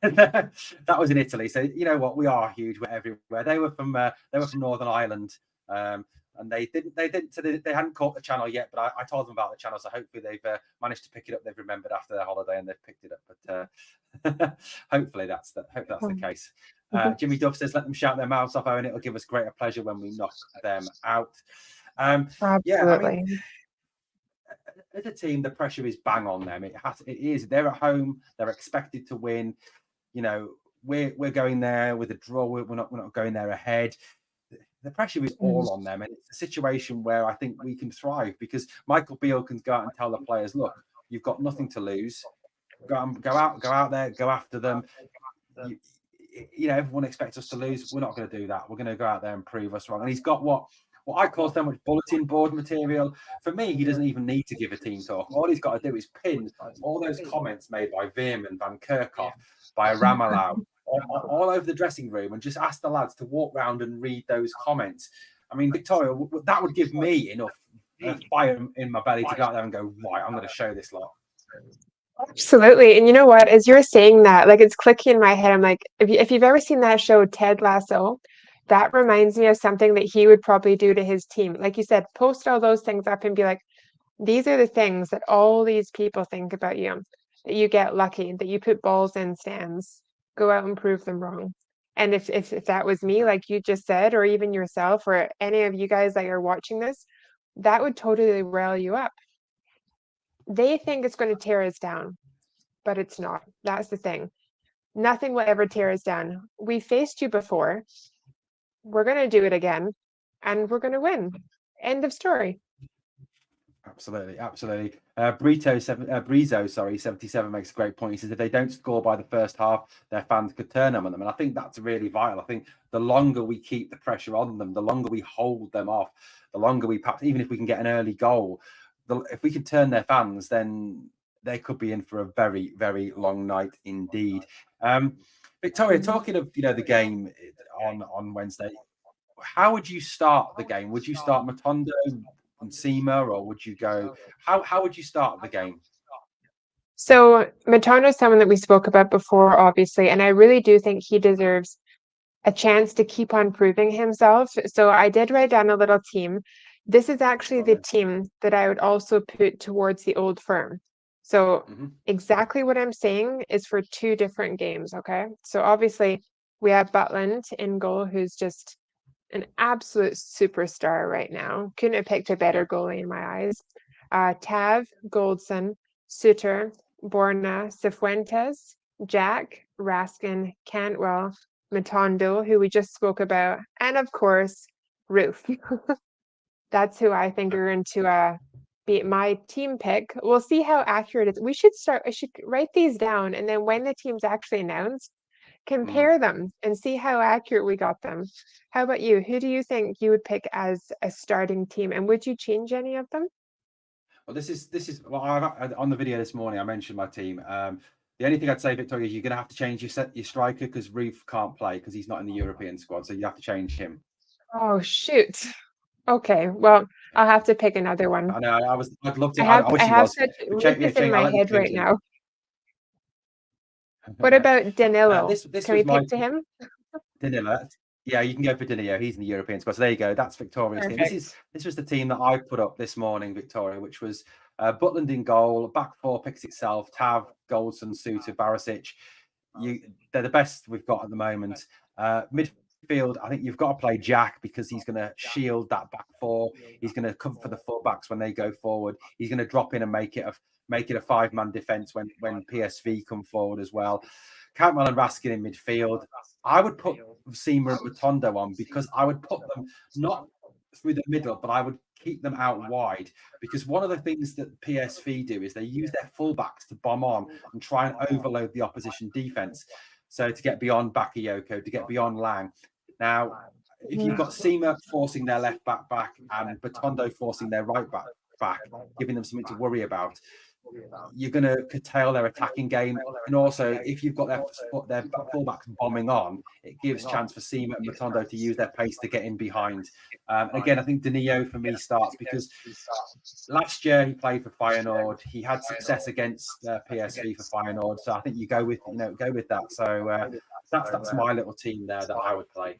white. That was in Italy, so you know what? We are huge. We're everywhere. They were from Northern Ireland. and they didn't. So they hadn't caught the channel yet, but I told them about the channel, so hopefully they've managed to pick it up. They've remembered after their holiday and they've picked it up. But hopefully that's the case. Jimmy Duff says, "Let them shout their mouths off, Owen. It'll give us greater pleasure when we knock them out." Yeah, I mean, as a team, the pressure is bang on them. It is. They're at home. They're expected to win. You know, we're going there with a draw. We're not going there ahead. The pressure is all on them, and it's a situation where I think we can thrive because Michael Beale can go out and tell the players, "Look, you've got nothing to lose. Go out there, go after them." You know, everyone expects us to lose. We're not going to do that. We're going to go out there and prove us wrong. And he's got what I call so much bulletin board material. For me, he doesn't even need to give a team talk. All he's got to do is pin all those comments made by Veerman, Van Kerkhoff, by Ramelau, all over the dressing room, and just ask the lads to walk around and read those comments. I mean, Victoria, that would give me enough fire in my belly to go out there and go, right, I'm going to show this lot. Absolutely. And you know what? As you're saying that, like it's clicking in my head. I'm like, if you've ever seen that show, Ted Lasso, that reminds me of something that he would probably do to his team. Like you said, post all those things up and be like, these are the things that all these people think about you, that you get lucky, that you put balls in stands, go out and prove them wrong. And if that was me, like you just said, or even yourself, or any of you guys that are watching this, that would totally rile you up. They think it's going to tear us down, but it's not. That's the thing. Nothing will ever tear us down. We faced you before. We're going to do it again, and we're going to win. End of story. Absolutely. Brizo, 77 makes a great point. He says if they don't score by the first half, their fans could turn on them. And I think that's really vital. I think the longer we keep the pressure on them, the longer we hold them off, the longer we perhaps, even if we can get an early goal, if we can turn their fans, then they could be in for a very, very long night indeed. Victoria, talking of the game on Wednesday, how would you start the game? Would you start Matondo and Seema, or would you go? How would you start the game? So Matondo is someone that we spoke about before, obviously, and I really do think he deserves a chance to keep on proving himself. So I did write down a little team. This is actually the team that I would also put towards the Old Firm. So exactly what I'm saying is for two different games, okay? So obviously we have Butland in goal, who's just an absolute superstar right now. Couldn't have picked a better goalie in my eyes. Tav, Goldson, Suter, Borna, Cifuentes, Jack, Raskin, Cantwell, Matondo, who we just spoke about, and of course, Roof. That's who I think are going to be my team pick. We'll see how accurate it is. I should write these down, and then when the team's actually announced, compare them and see how accurate we got them. How about you? Who do you think you would pick as a starting team, and would you change any of them? Well, this is well, on the video this morning I mentioned my team. The only thing I'd say, Victoria, is you're going to have to change your striker because Reef can't play because he's not in the European squad, so you have to change him. Oh shoot! Okay, well I'll have to pick another one. I know. I'd love to. I wish he have was. such Rufus in my head right now. What about Danilo? Can we pick to him? Danilo. Yeah, you can go for Danilo. He's in the European squad. So there you go. That's Victoria's team. This was the team that I put up this morning, Victoria, which was Butland in goal, back four picks itself, Tav, Goldson, Suter, Barisic. They're the best we've got at the moment. Midfield, I think you've got to play Jack because he's going to shield that back four. He's going to cover for the fullbacks when they go forward. He's going to drop in and make it a five-man defence when PSV come forward as well. Cantwell and Raskin in midfield. I would put Seema and Matondo on because I would put them not through the middle, but I would keep them out wide because one of the things that PSV do is they use their fullbacks to bomb on and try and overload the opposition defence. So to get beyond Bakayoko, to get beyond Lang. Now, if you've got Seema forcing their left back and Matondo forcing their right back, giving them something to worry about, you're going to curtail their attacking game. And also, if you've got their fullbacks bombing on, it gives chance for Seema and Matondo to use their pace to get in behind. Again, I think Danilo for me starts because last year he played for Feyenoord. He had success against PSV for Feyenoord. So I think you go with that. So that's my little team there that I would play.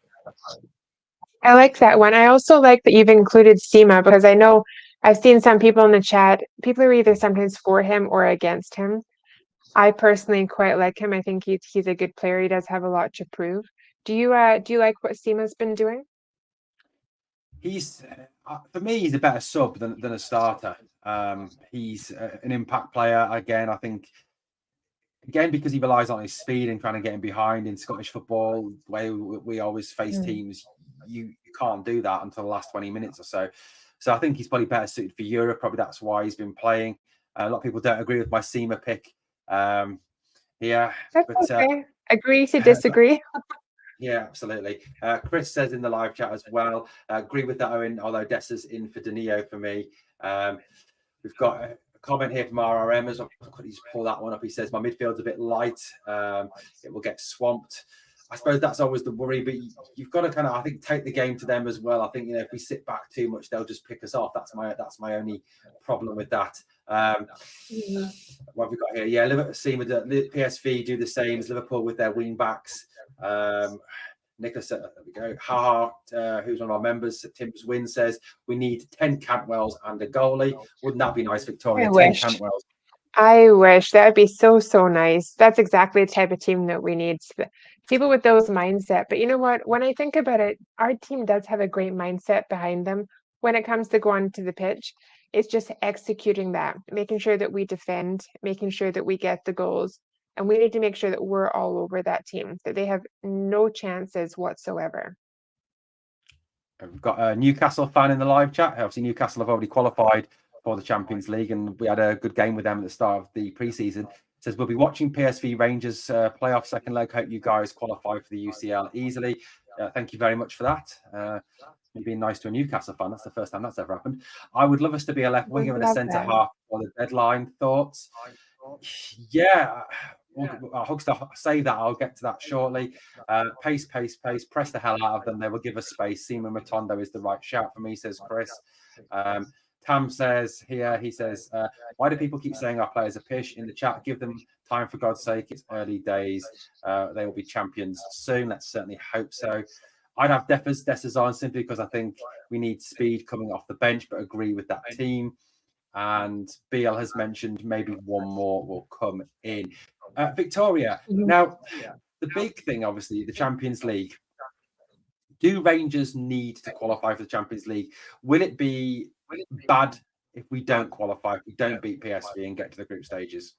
I like that one. I also like that you've included Sema because I know I've seen some people in the chat. People are either sometimes for him or against him. I personally quite like him. I think he's a good player. He does have a lot to prove. Do you like what Sema's been doing? He's for me, he's a better sub than a starter. He's an impact player. Again, I think because he relies on his speed and trying to get him behind in Scottish football, the way we always face teams, you can't do that until the last 20 minutes or so. So I think he's probably better suited for Europe. Probably that's why he's been playing. A lot of people don't agree with my Sema pick. Yeah, That's but okay. Agree to disagree. yeah, absolutely. Chris says in the live chat as well, agree with that, Owen, although Dessa's in for Danilo for me. We've got a comment here from RRM as well. Could he just pull that one up? He says, my midfield's a bit light. It will get swamped. I suppose that's always the worry, but you've got to kind of, I think, take the game to them as well. I think, if we sit back too much, they'll just pick us off. That's my only problem with that. What have we got here? Yeah, Liverpool, PSV do the same as Liverpool with their wing backs. Nicholas, there we go. Who's one of our members, Tim's Win, says we need 10 Cantwells and a goalie. Wouldn't that be nice, Victoria? I 10 wish. Cantwells. I wish that would be so nice. That's exactly the type of team that we need. People with those mindset. But you know what? When I think about it, our team does have a great mindset behind them when it comes to going to the pitch. It's just executing that, making sure that we defend, making sure that we get the goals. And we need to make sure that we're all over that team, that they have no chances whatsoever. We've got a Newcastle fan in the live chat. Obviously, Newcastle have already qualified for the Champions League, and we had a good game with them at the start of the preseason. Says we'll be watching PSV Rangers playoff second leg. Hope you guys qualify for the UCL easily. Thank you very much for that. Being nice to a Newcastle fan. That's the first time that's ever happened. I would love us to be a left winger and a centre half for the deadline. Thoughts? Yeah. Hugstar, say that. I'll get to that shortly. Pace. Press the hell out of them. They will give us space. Seaman Matondo is the right shout for me, says Chris. Tam says here, he says, why do people keep saying our players are pish in the chat? Give them time, for God's sake. It's early days. They will be champions soon. Let's certainly hope so. I'd have Dessers on simply because I think we need speed coming off the bench, but agree with that team. And Beale has mentioned maybe one more will come in. Victoria, now the big thing, obviously, the Champions League. Do Rangers need to qualify for the Champions League? Will it be bad if we don't qualify, if we don't beat PSV and get to the group stages?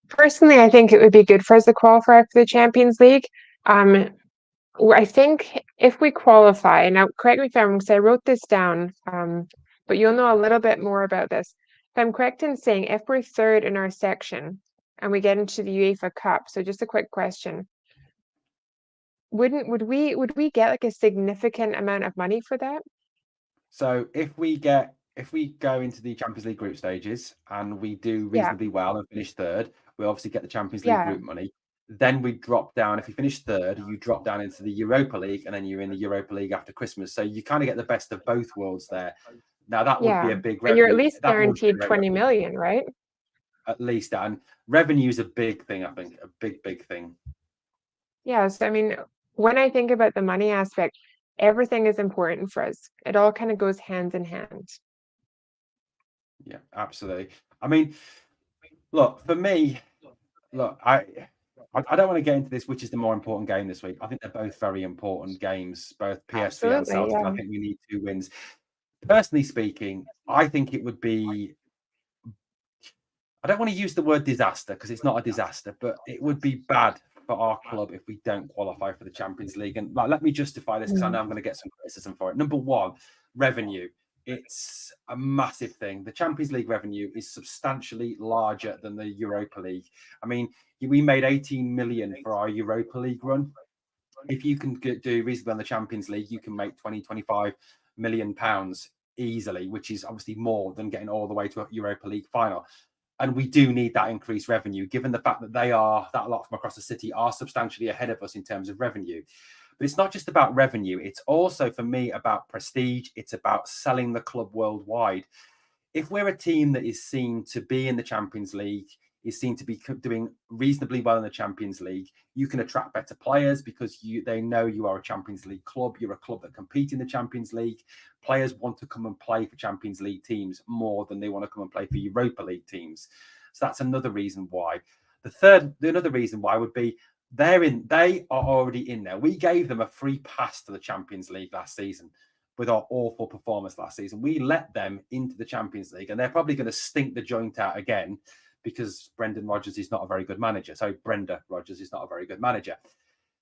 Personally, I think it would be good for us to qualify for the Champions League. I think if we qualify, now correct me if I'm wrong, because I wrote this down, but you'll know a little bit more about this. If I'm correct in saying if we're third in our section and we get into the UEFA Cup, so just a quick question. Would we get like a significant amount of money for that? So if we go into the Champions League group stages and we do reasonably well and finish third, we obviously get the Champions League group money. Then we drop down. If you finish third, you drop down into the Europa League, and then you're in the Europa League after Christmas. So you kind of get the best of both worlds there. Now that would be a big revenue. And you're at least guaranteed 20 million, right? At least, and revenue is a big thing. I think a big thing. Yes, I mean, when I think about the money aspect, everything is important for us. It all kind of goes hand in hand. Yeah, absolutely. I mean, look, for me, I don't want to get into this, which is the more important game this week. I think they're both very important games, both PSV and Celtic. I think we need 2 wins. Personally speaking, I think it would be, I don't want to use the word disaster because it's not a disaster, but it would be bad for our club if we don't qualify for the Champions League. And let me justify this because I know I'm going to get some criticism for it. Number one, revenue. It's a massive thing. The Champions League revenue is substantially larger than the Europa League. I mean, we made 18 million for our Europa League run. If you can do reasonably on the Champions League, you can make 20-25 million pounds easily, which is obviously more than getting all the way to a Europa League final. And we do need that increased revenue, given the fact that that lot from across the city are substantially ahead of us in terms of revenue. But it's not just about revenue. It's also, for me, about prestige. It's about selling the club worldwide. If we're a team that is seen to be in the Champions League, is seen to be doing reasonably well in the Champions League. You can attract better players because they know you are a Champions League club. You're a club that compete in the Champions League. Players want to come and play for Champions League teams more than they want to come and play for Europa League teams. So that's another reason why. Another reason why would be they are already in there. We gave them a free pass to the Champions League last season with our awful performance last season. We let them into the Champions League, and they're probably going to stink the joint out again because Brendan Rodgers is not a very good manager. So Brenda Rodgers is not a very good manager,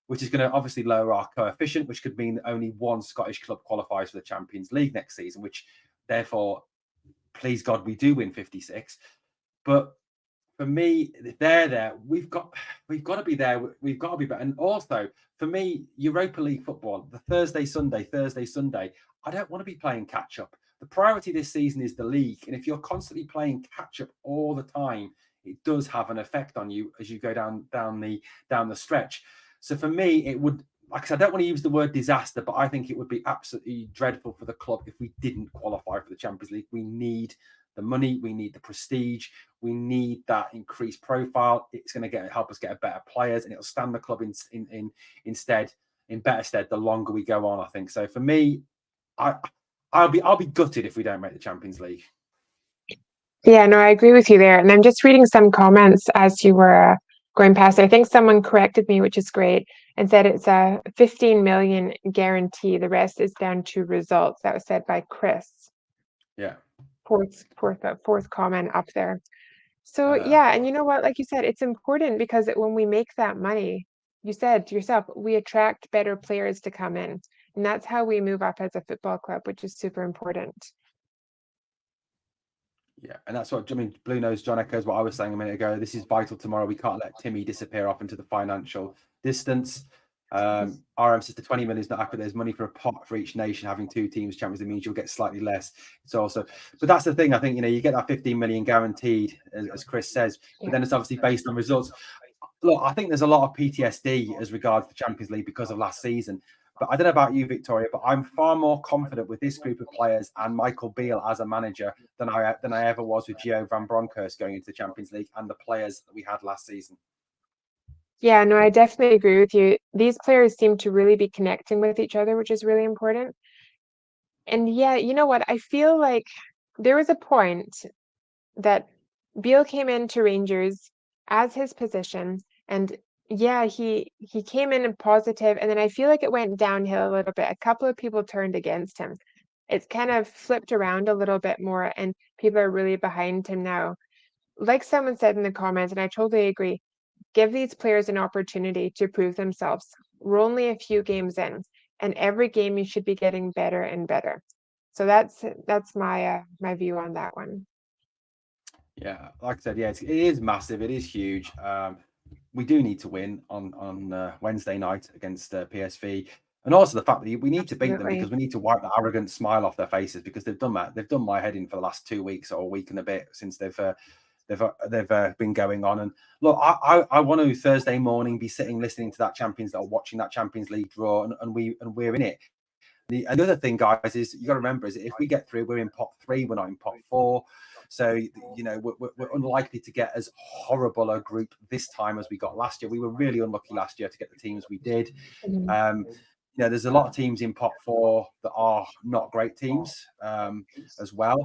which is going to obviously lower our coefficient, which could mean that only one Scottish club qualifies for the Champions League next season, which therefore, please God, we do win 56. But for me, if they're there, we've got to be there. We've got to be better. And also, for me, Europa League football, the Thursday, Sunday. I don't want to be playing catch up. The priority this season is the league, and if you're constantly playing catch up all the time, it does have an effect on you as you go down the stretch. So for me, it would. Like I said, I don't want to use the word disaster, but I think it would be absolutely dreadful for the club if we didn't qualify for the Champions League. We need the money, we need the prestige, we need that increased profile. It's going to help us get better players, and it'll stand the club in better stead the longer we go on, I think. So for me, I'll be gutted if we don't make the Champions League. Yeah, no, I agree with you there. And I'm just reading some comments as you were going past. I think someone corrected me, which is great, and said it's a 15 million guarantee. The rest is down to results. That was said by Chris. Yeah. Fourth comment up there. So yeah, and you know what? Like you said, it's important because when we make that money, you said to yourself, we attract better players to come in, and that's how we move up as a football club, which is super important. Yeah, and that's what Blue Nose John echoes what I was saying a minute ago. This is vital tomorrow. We can't let Timmy disappear off into the financial distance. RM says the 20 million is not accurate. There's money for a pot for each nation. Having two teams Champions League means you'll get slightly less. It's also, but that's the thing. I think you get that 15 million guaranteed, as Chris says, but then it's obviously based on results. Look, I think there's a lot of PTSD as regards the Champions League because of last season. But I don't know about you, Victoria, but I'm far more confident with this group of players and Michael Beale as a manager than I ever was with Gio van Bronckhorst going into the Champions League and the players that we had last season. Yeah, no, I definitely agree with you. These players seem to really be connecting with each other, which is really important. And yeah, you know what? I feel like there was a point that Beale came into Rangers as his position, and yeah, he came in positive, and then I feel like it went downhill a little bit. A couple of people turned against him. It's kind of flipped around a little bit more, and people are really behind him now. Like someone said in the comments, and I totally agree, give these players an opportunity to prove themselves. We're only a few games in, and every game you should be getting better and better. So that's my my view on that one. Yeah, like I said, yeah, it is massive. It is huge. We do need to win on Wednesday night against PSV, and also the fact that we need to beat them because we need to wipe the arrogant smile off their faces because they've done that. They've done my head in for the last 2 weeks or a week and a bit since they've been going on. And look, I want to Thursday morning be sitting listening to that watching that Champions League draw, and we're in it. The other thing, guys, is you got to remember is if we get through, we're in pot 3, we're not in pot 4. So, we're unlikely to get as horrible a group this time as we got last year. We were really unlucky last year to get the teams we did. There's a lot of teams in pot 4 that are not great teams as well.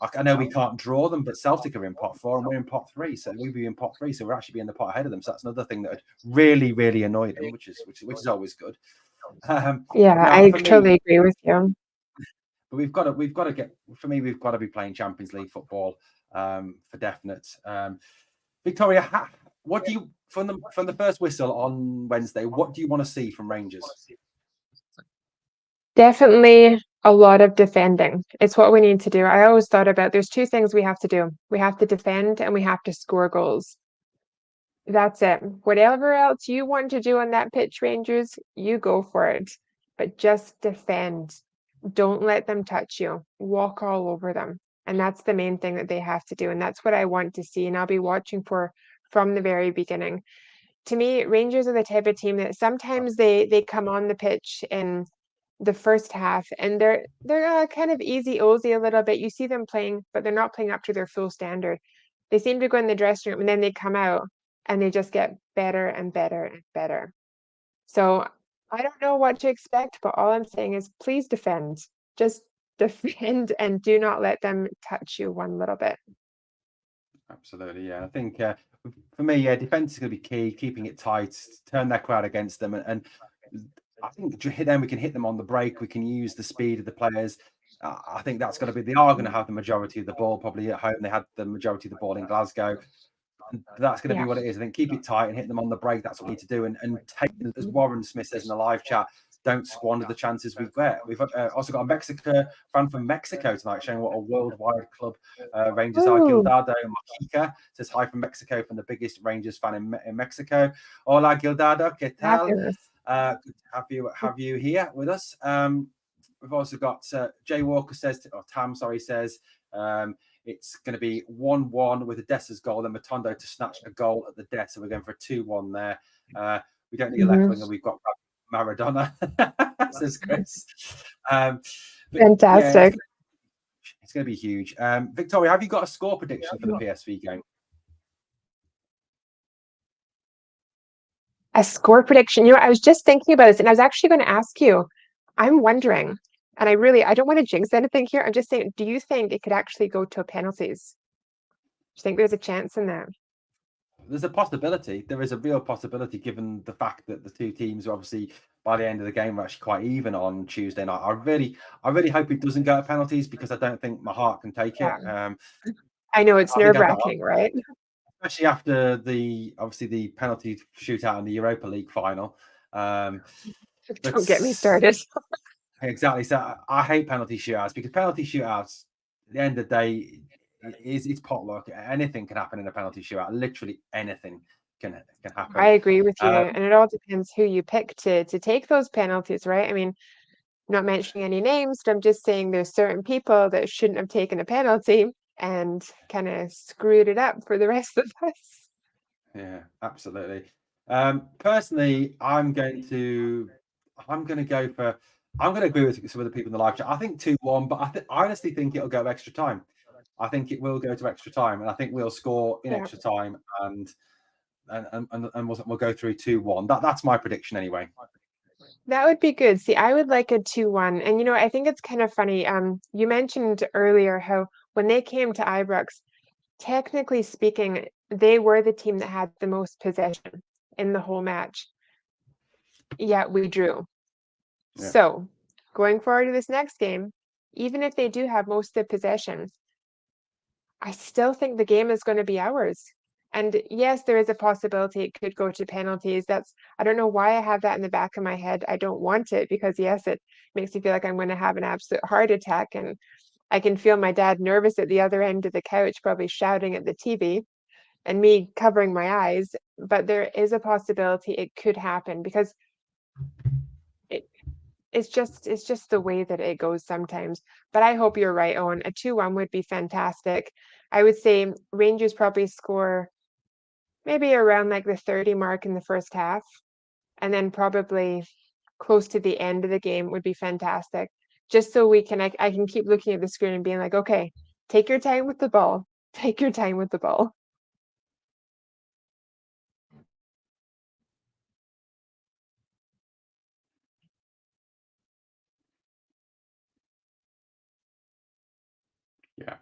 I know we can't draw them, but Celtic are in pot 4 and we're in pot 3. So we'll be in pot 3. So we're actually in the pot ahead of them. So that's another thing that would really, really annoy them, which is always good. I totally agree with you. But we've got to get. For me, we've got to be playing Champions League football for definite. Victoria, what do you from the first whistle on Wednesday? What do you want to see from Rangers? Definitely a lot of defending. It's what we need to do. I always thought about there's 2 things we have to do. We have to defend and we have to score goals. That's it. Whatever else you want to do on that pitch, Rangers, you go for it. But just defend. Don't let them touch you. Walk all over them. And that's the main thing that they have to do. And that's what I want to see. And I'll be watching for from the very beginning. To me, Rangers are the type of team that sometimes they come on the pitch in the first half and they're kind of easy-ozy a little bit. You see them playing, but they're not playing up to their full standard. They seem to go in the dressing room and then they come out and they just get better and better and better. So I don't know what to expect, but all I'm saying is please defend. Just defend and do not let them touch you one little bit. Absolutely, yeah. I think for me, yeah, defense is going to be key. Keeping it tight, turn their crowd against them, and I think then we can hit them on the break. We can use the speed of the players. I think that's going to be. They are going to have the majority of the ball probably at home. They had the majority of the ball in Glasgow. And that's going to be what it is. I think keep it tight and hit them on the break. That's what we need to do. And take, as Warren Smith says in the live chat, don't squander the chances we get. We've also got a Mexico fan from Mexico tonight showing what a worldwide club Rangers are. Gildado Maquica says hi from Mexico, from the biggest Rangers fan in Mexico. Hola Gildado, ¿qué tal? Good to have you here with us. We've also got Jay Walker says, or Tam, sorry, says it's going to be 1-1 with Odessa's goal, then Matondo to snatch a goal at the death. So we're going for a 2-1 there. We don't need a left winger. We've got Maradona, says Chris. Fantastic. Yeah, it's going to be huge. Victoria, have you got a score prediction for the PSV game? A score prediction? You know, I was just thinking about this, and I was actually going to ask you. I'm wondering, and I don't want to jinx anything here. I'm just saying, do you think it could actually go to penalties? Do you think there's a chance in that? There's a possibility. There is a real possibility, given the fact that the two teams are obviously, by the end of the game, are actually quite even on Tuesday night. I really hope it doesn't go to penalties, because I don't think my heart can take it. I know it's nerve-wracking, right? Especially after the penalty shootout in the Europa League final. Don't get me started. Exactly. So I hate penalty shootouts, because penalty shootouts, at the end of the day, it's potluck. Anything can happen in a penalty shootout. Literally anything can happen. I agree with you, and it all depends who you pick to take those penalties, right? I mean, I'm not mentioning any names, but I'm just saying there's certain people that shouldn't have taken a penalty and kind of screwed it up for the rest of us. Yeah, absolutely. Personally, I'm going to agree with some of the people in the live chat. I think 2-1, but I honestly think it'll go extra time. I think it will go to extra time, and I think we'll score in extra time, and we'll go through 2-1. That's my prediction anyway. That would be good. See, I would like a 2-1. And you know, I think it's kind of funny. You mentioned earlier how when they came to Ibrox, technically speaking, they were the team that had the most possession in the whole match. Yet we drew. Yeah. So going forward to this next game, even if they do have most of the possession, I still think the game is going to be ours. And yes, there is a possibility it could go to penalties. I don't know why I have that in the back of my head. I don't want it, because yes, it makes me feel like I'm going to have an absolute heart attack. And I can feel my dad nervous at the other end of the couch, probably shouting at the TV, and me covering my eyes. But there is a possibility it could happen, because it's just the way that it goes sometimes. But I hope you're right, Owen. A 2-1 would be fantastic. I would say Rangers probably score maybe around like the 30 mark in the first half, and then probably close to the end of the game would be fantastic. Just so I can keep looking at the screen and being like, okay, take your time with the ball. Take your time with the ball. Yeah.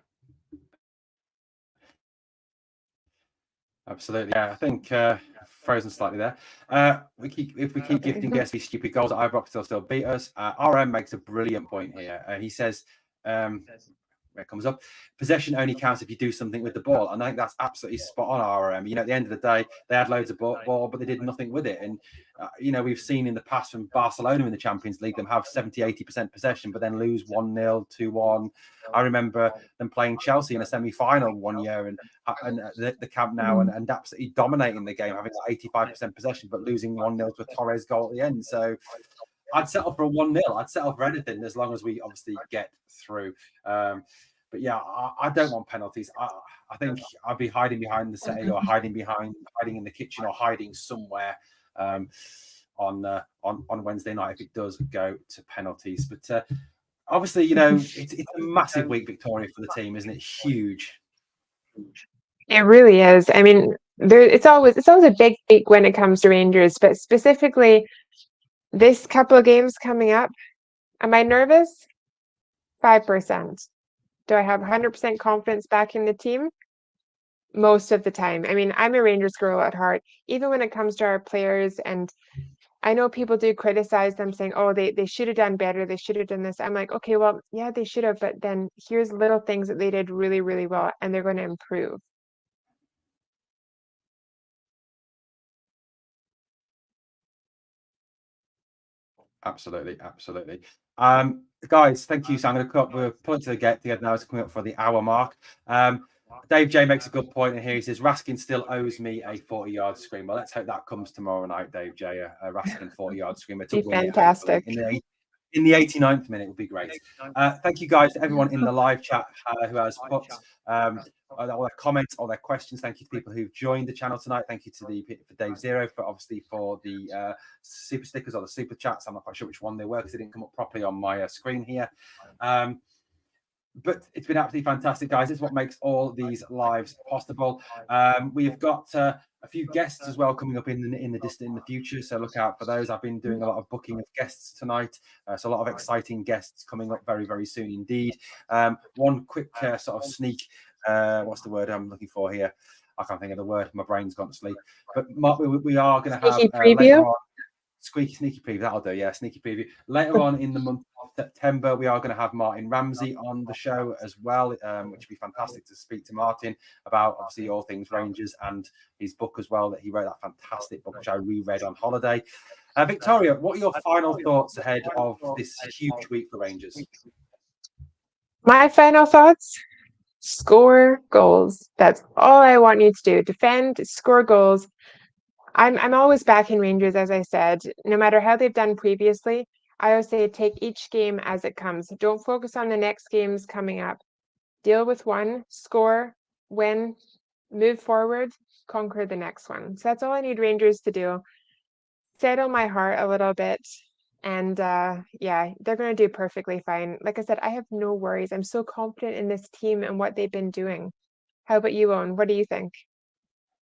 Absolutely. Yeah, I think frozen slightly there. If we keep gifting guests these stupid goals at Ibrox, they'll still beat us. RM makes a brilliant point here. He says, where it comes up, possession only counts if you do something with the ball. And I think that's absolutely spot on, RM. You know, at the end of the day, they had loads of ball, but they did nothing with it. And, you know, we've seen in the past from Barcelona in the Champions League, them have 70-80% possession, but then lose 1-0, 2-1. I remember them playing Chelsea in a semi-final one year and the Camp Nou and absolutely dominating the game, having 85% possession, but losing 1-0 to a Torres goal at the end. So I'd settle for a 1-0. I'd settle for anything as long as we obviously get through. But yeah, I don't want penalties. I think I'd be hiding behind the settee, or hiding in the kitchen, or hiding somewhere on Wednesday night if it does go to penalties. But obviously, you know, it's a massive week, Victoria, for the team, isn't it? Huge. It really is. I mean, it's always a big week when it comes to Rangers, but specifically this couple of games coming up, am I nervous? 5%. Do I have 100% confidence backing the team? Most of the time. I mean, I'm a Rangers girl at heart. Even when it comes to our players, and I know people do criticize them saying, oh, they should have done better, they should have done this. I'm like, okay, well, yeah, they should have, but then here's little things that they did really, really well, and they're going to improve. Absolutely, absolutely. Guys, thank you. So I'm going to cut. We're putting to get together now. It's coming up for the hour mark. Dave J makes a good point in here. He says Raskin still owes me a 40-yard scream. Well, let's hope that comes tomorrow night, Dave J. A Raskin 40-yard screamer to Be win it, hopefully, fantastic. in the 89th minute would be great. Thank you, guys, to everyone in the live chat who has put all their comments, all their questions. Thank you to people who've joined the channel tonight. Thank you to for Dave Zero for the super stickers or the super chats. I'm not quite sure which one they were because they didn't come up properly on my screen here. But it's been absolutely fantastic, guys. This is what makes all these lives possible. We've got a few guests as well coming up in the future, so look out for those. I've been doing a lot of booking of guests tonight, so a lot of exciting guests coming up very, very soon indeed. One quick sort of sneak. What's the word I'm looking for here? I can't think of the word. My brain's gone to sleep. But we are going to have later on. Sneaky preview, that'll do. Yeah, sneaky preview. Later on in the month of September, we are going to have Martin Ramsey on the show as well, which would be fantastic to speak to Martin about, obviously, all things Rangers and his book as well, that he wrote, that fantastic book, which I reread on holiday. Victoria, what are your final thoughts ahead of this huge week for Rangers? My final thoughts? Score goals. That's all I want you to do. Defend, score goals. I'm always backing Rangers, as I said, no matter how they've done previously. I always say take each game as it comes. Don't focus on the next games coming up. Deal with one, score, win, move forward, conquer the next one. So that's all I need Rangers to do. Settle my heart a little bit. And yeah, they're going to do perfectly fine. Like I said, I have no worries. I'm so confident in this team and what they've been doing. How about you, Owen? What do you think?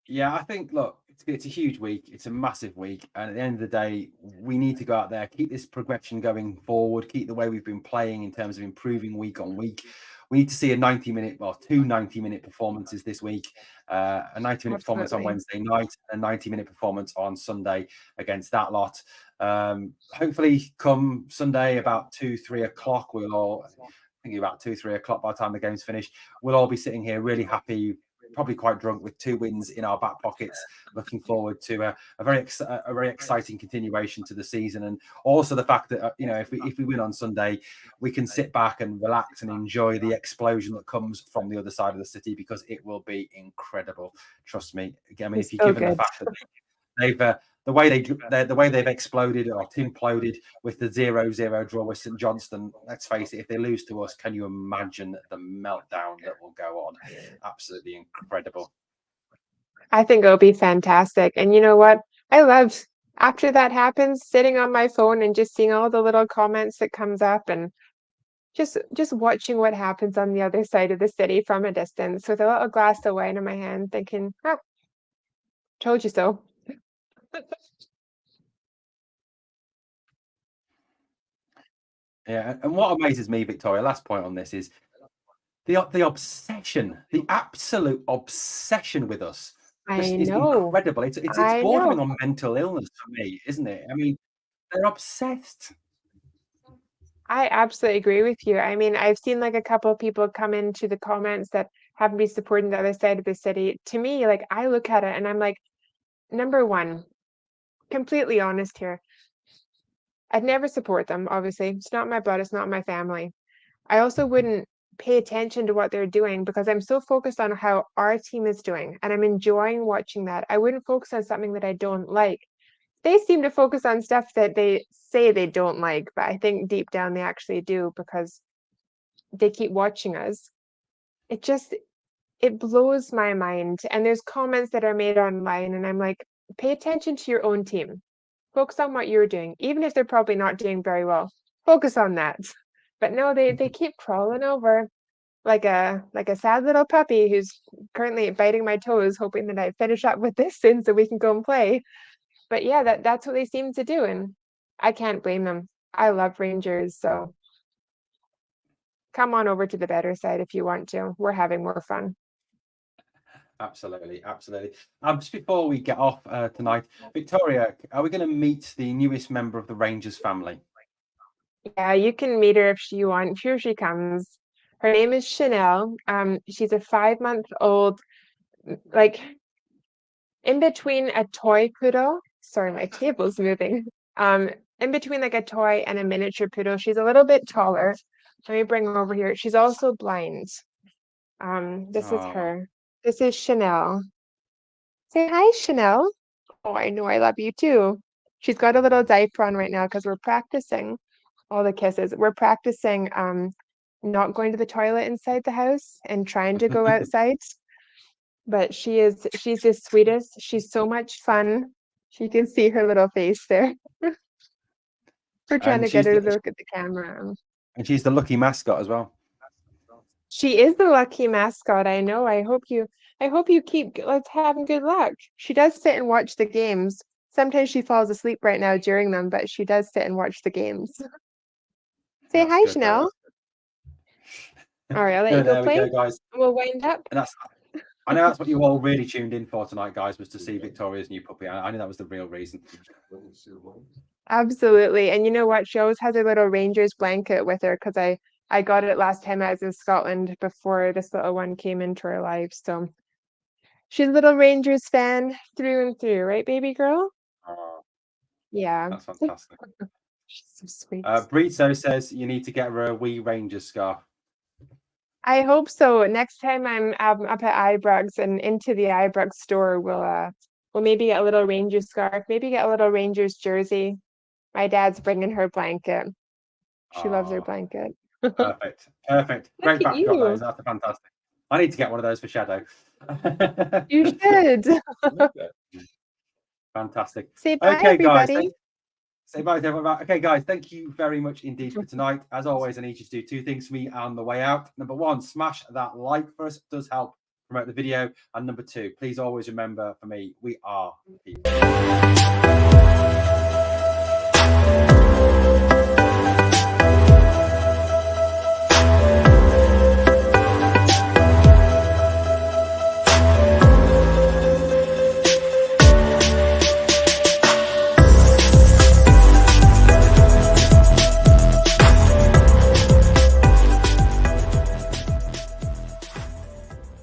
Yeah, I think, look, it's a huge week. It's a massive week. And at the end of the day, we need to go out there, keep this progression going forward, keep the way we've been playing in terms of improving week on week. We need to see a 90-minute, well, two 90-minute performances this week, a 90-minute performance on Wednesday night, a 90-minute performance on Sunday against that lot. Hopefully, come Sunday about 2-3 o'clock, we'll all, thinking about 2-3 o'clock by the time the game's finished, we'll all be sitting here really happy, probably quite drunk, with 2 wins in our back pockets, looking forward to a very exciting continuation to the season. And also the fact that if we win on Sunday, we can sit back and relax and enjoy the explosion that comes from the other side of the city, because it will be incredible. Trust me. I mean, if you're given the fact that they've the way they've exploded or imploded with the 0-0 draw with St Johnstone, let's face it, if they lose to us, can you imagine the meltdown that will go on? Absolutely incredible. I think it'll be fantastic. And you know what? I love, after that happens, sitting on my phone and just seeing all the little comments that comes up, and just watching what happens on the other side of the city from a distance with a little glass of wine in my hand, thinking, told you so. Yeah, and what amazes me, Victoria, last point on this, is the obsession, the absolute obsession with us. Just is incredible. It's bordering on mental illness for me, isn't it? I mean, they're obsessed. I absolutely agree with you. I mean, I've seen like a couple of people come into the comments that happen to be supporting the other side of the city. To me, like, I look at it and I'm like, number one, completely honest here, I'd never support them, obviously. It's not my blood, it's not my family. I also wouldn't pay attention to what they're doing because I'm so focused on how our team is doing and I'm enjoying watching that. I wouldn't focus on something that I don't like. They seem to focus on stuff that they say they don't like, but I think deep down they actually do because they keep watching us. It blows my mind. And there's comments that are made online and I'm like, pay attention to your own team. Focus on what you're doing, even if they're probably not doing very well. Focus on that. But no, they keep crawling over. like a sad little puppy who's currently biting my toes, hoping that I finish up with this soon so we can go and play. But yeah, that's what they seem to do, and I can't blame them. I love Rangers, so come on over to the better side if you want to. We're having more fun. Absolutely, absolutely. Just before we get off tonight, Victoria, are we going to meet the newest member of the Rangers family? Yeah, you can meet her if you want. Here she comes. Her name is Chanel. She's a 5-month-old, like in between a toy poodle. Sorry, my table's moving. In between like a toy and a miniature poodle. She's a little bit taller. Let me bring her over here. She's also blind. This is her. This is Chanel. Say hi, Chanel. Oh, I know I love you too. She's got a little diaper on right now because we're practicing all the kisses. We're practicing not going to the toilet inside the house and trying to go outside. But she's the sweetest. She's so much fun. You can see her little face there. We're trying to get her to look at the camera. And she's the lucky mascot as well. She is the lucky mascot. I know. I hope you keep let's having good luck. She does sit and watch the games. Sometimes she falls asleep right now during them, but she does sit and watch the games. Say That's hi, good, Chanel. All right, I'll let you go play. There we go, guys. We'll wind up. And I know that's what you all really tuned in for tonight, guys, was to see Victoria's new puppy. I knew that was the real reason. Absolutely. And you know what? She always has her little Rangers blanket with her because I got it last time I was in Scotland before this little one came into our lives. So she's a little Rangers fan through and through, right, baby girl? Yeah. That's fantastic. She's so sweet. Brito says you need to get her a wee Rangers scarf. I hope so. Next time I'm up at Ibrox and into the Ibrox store, we'll maybe get a little Rangers scarf, maybe get a little Rangers jersey. My dad's bringing her blanket. She loves her blanket. Perfect. Great backdrop, those. That's fantastic. I need to get one of those for Shadow. You should. Fantastic. Say bye, everybody. Guys. Say bye to everyone. Okay, guys, thank you very much indeed for tonight. As always, I need you to do 2 things for me on the way out. Number 1, smash that like for us. It does help promote the video. And number 2, please always remember, for me, we are people.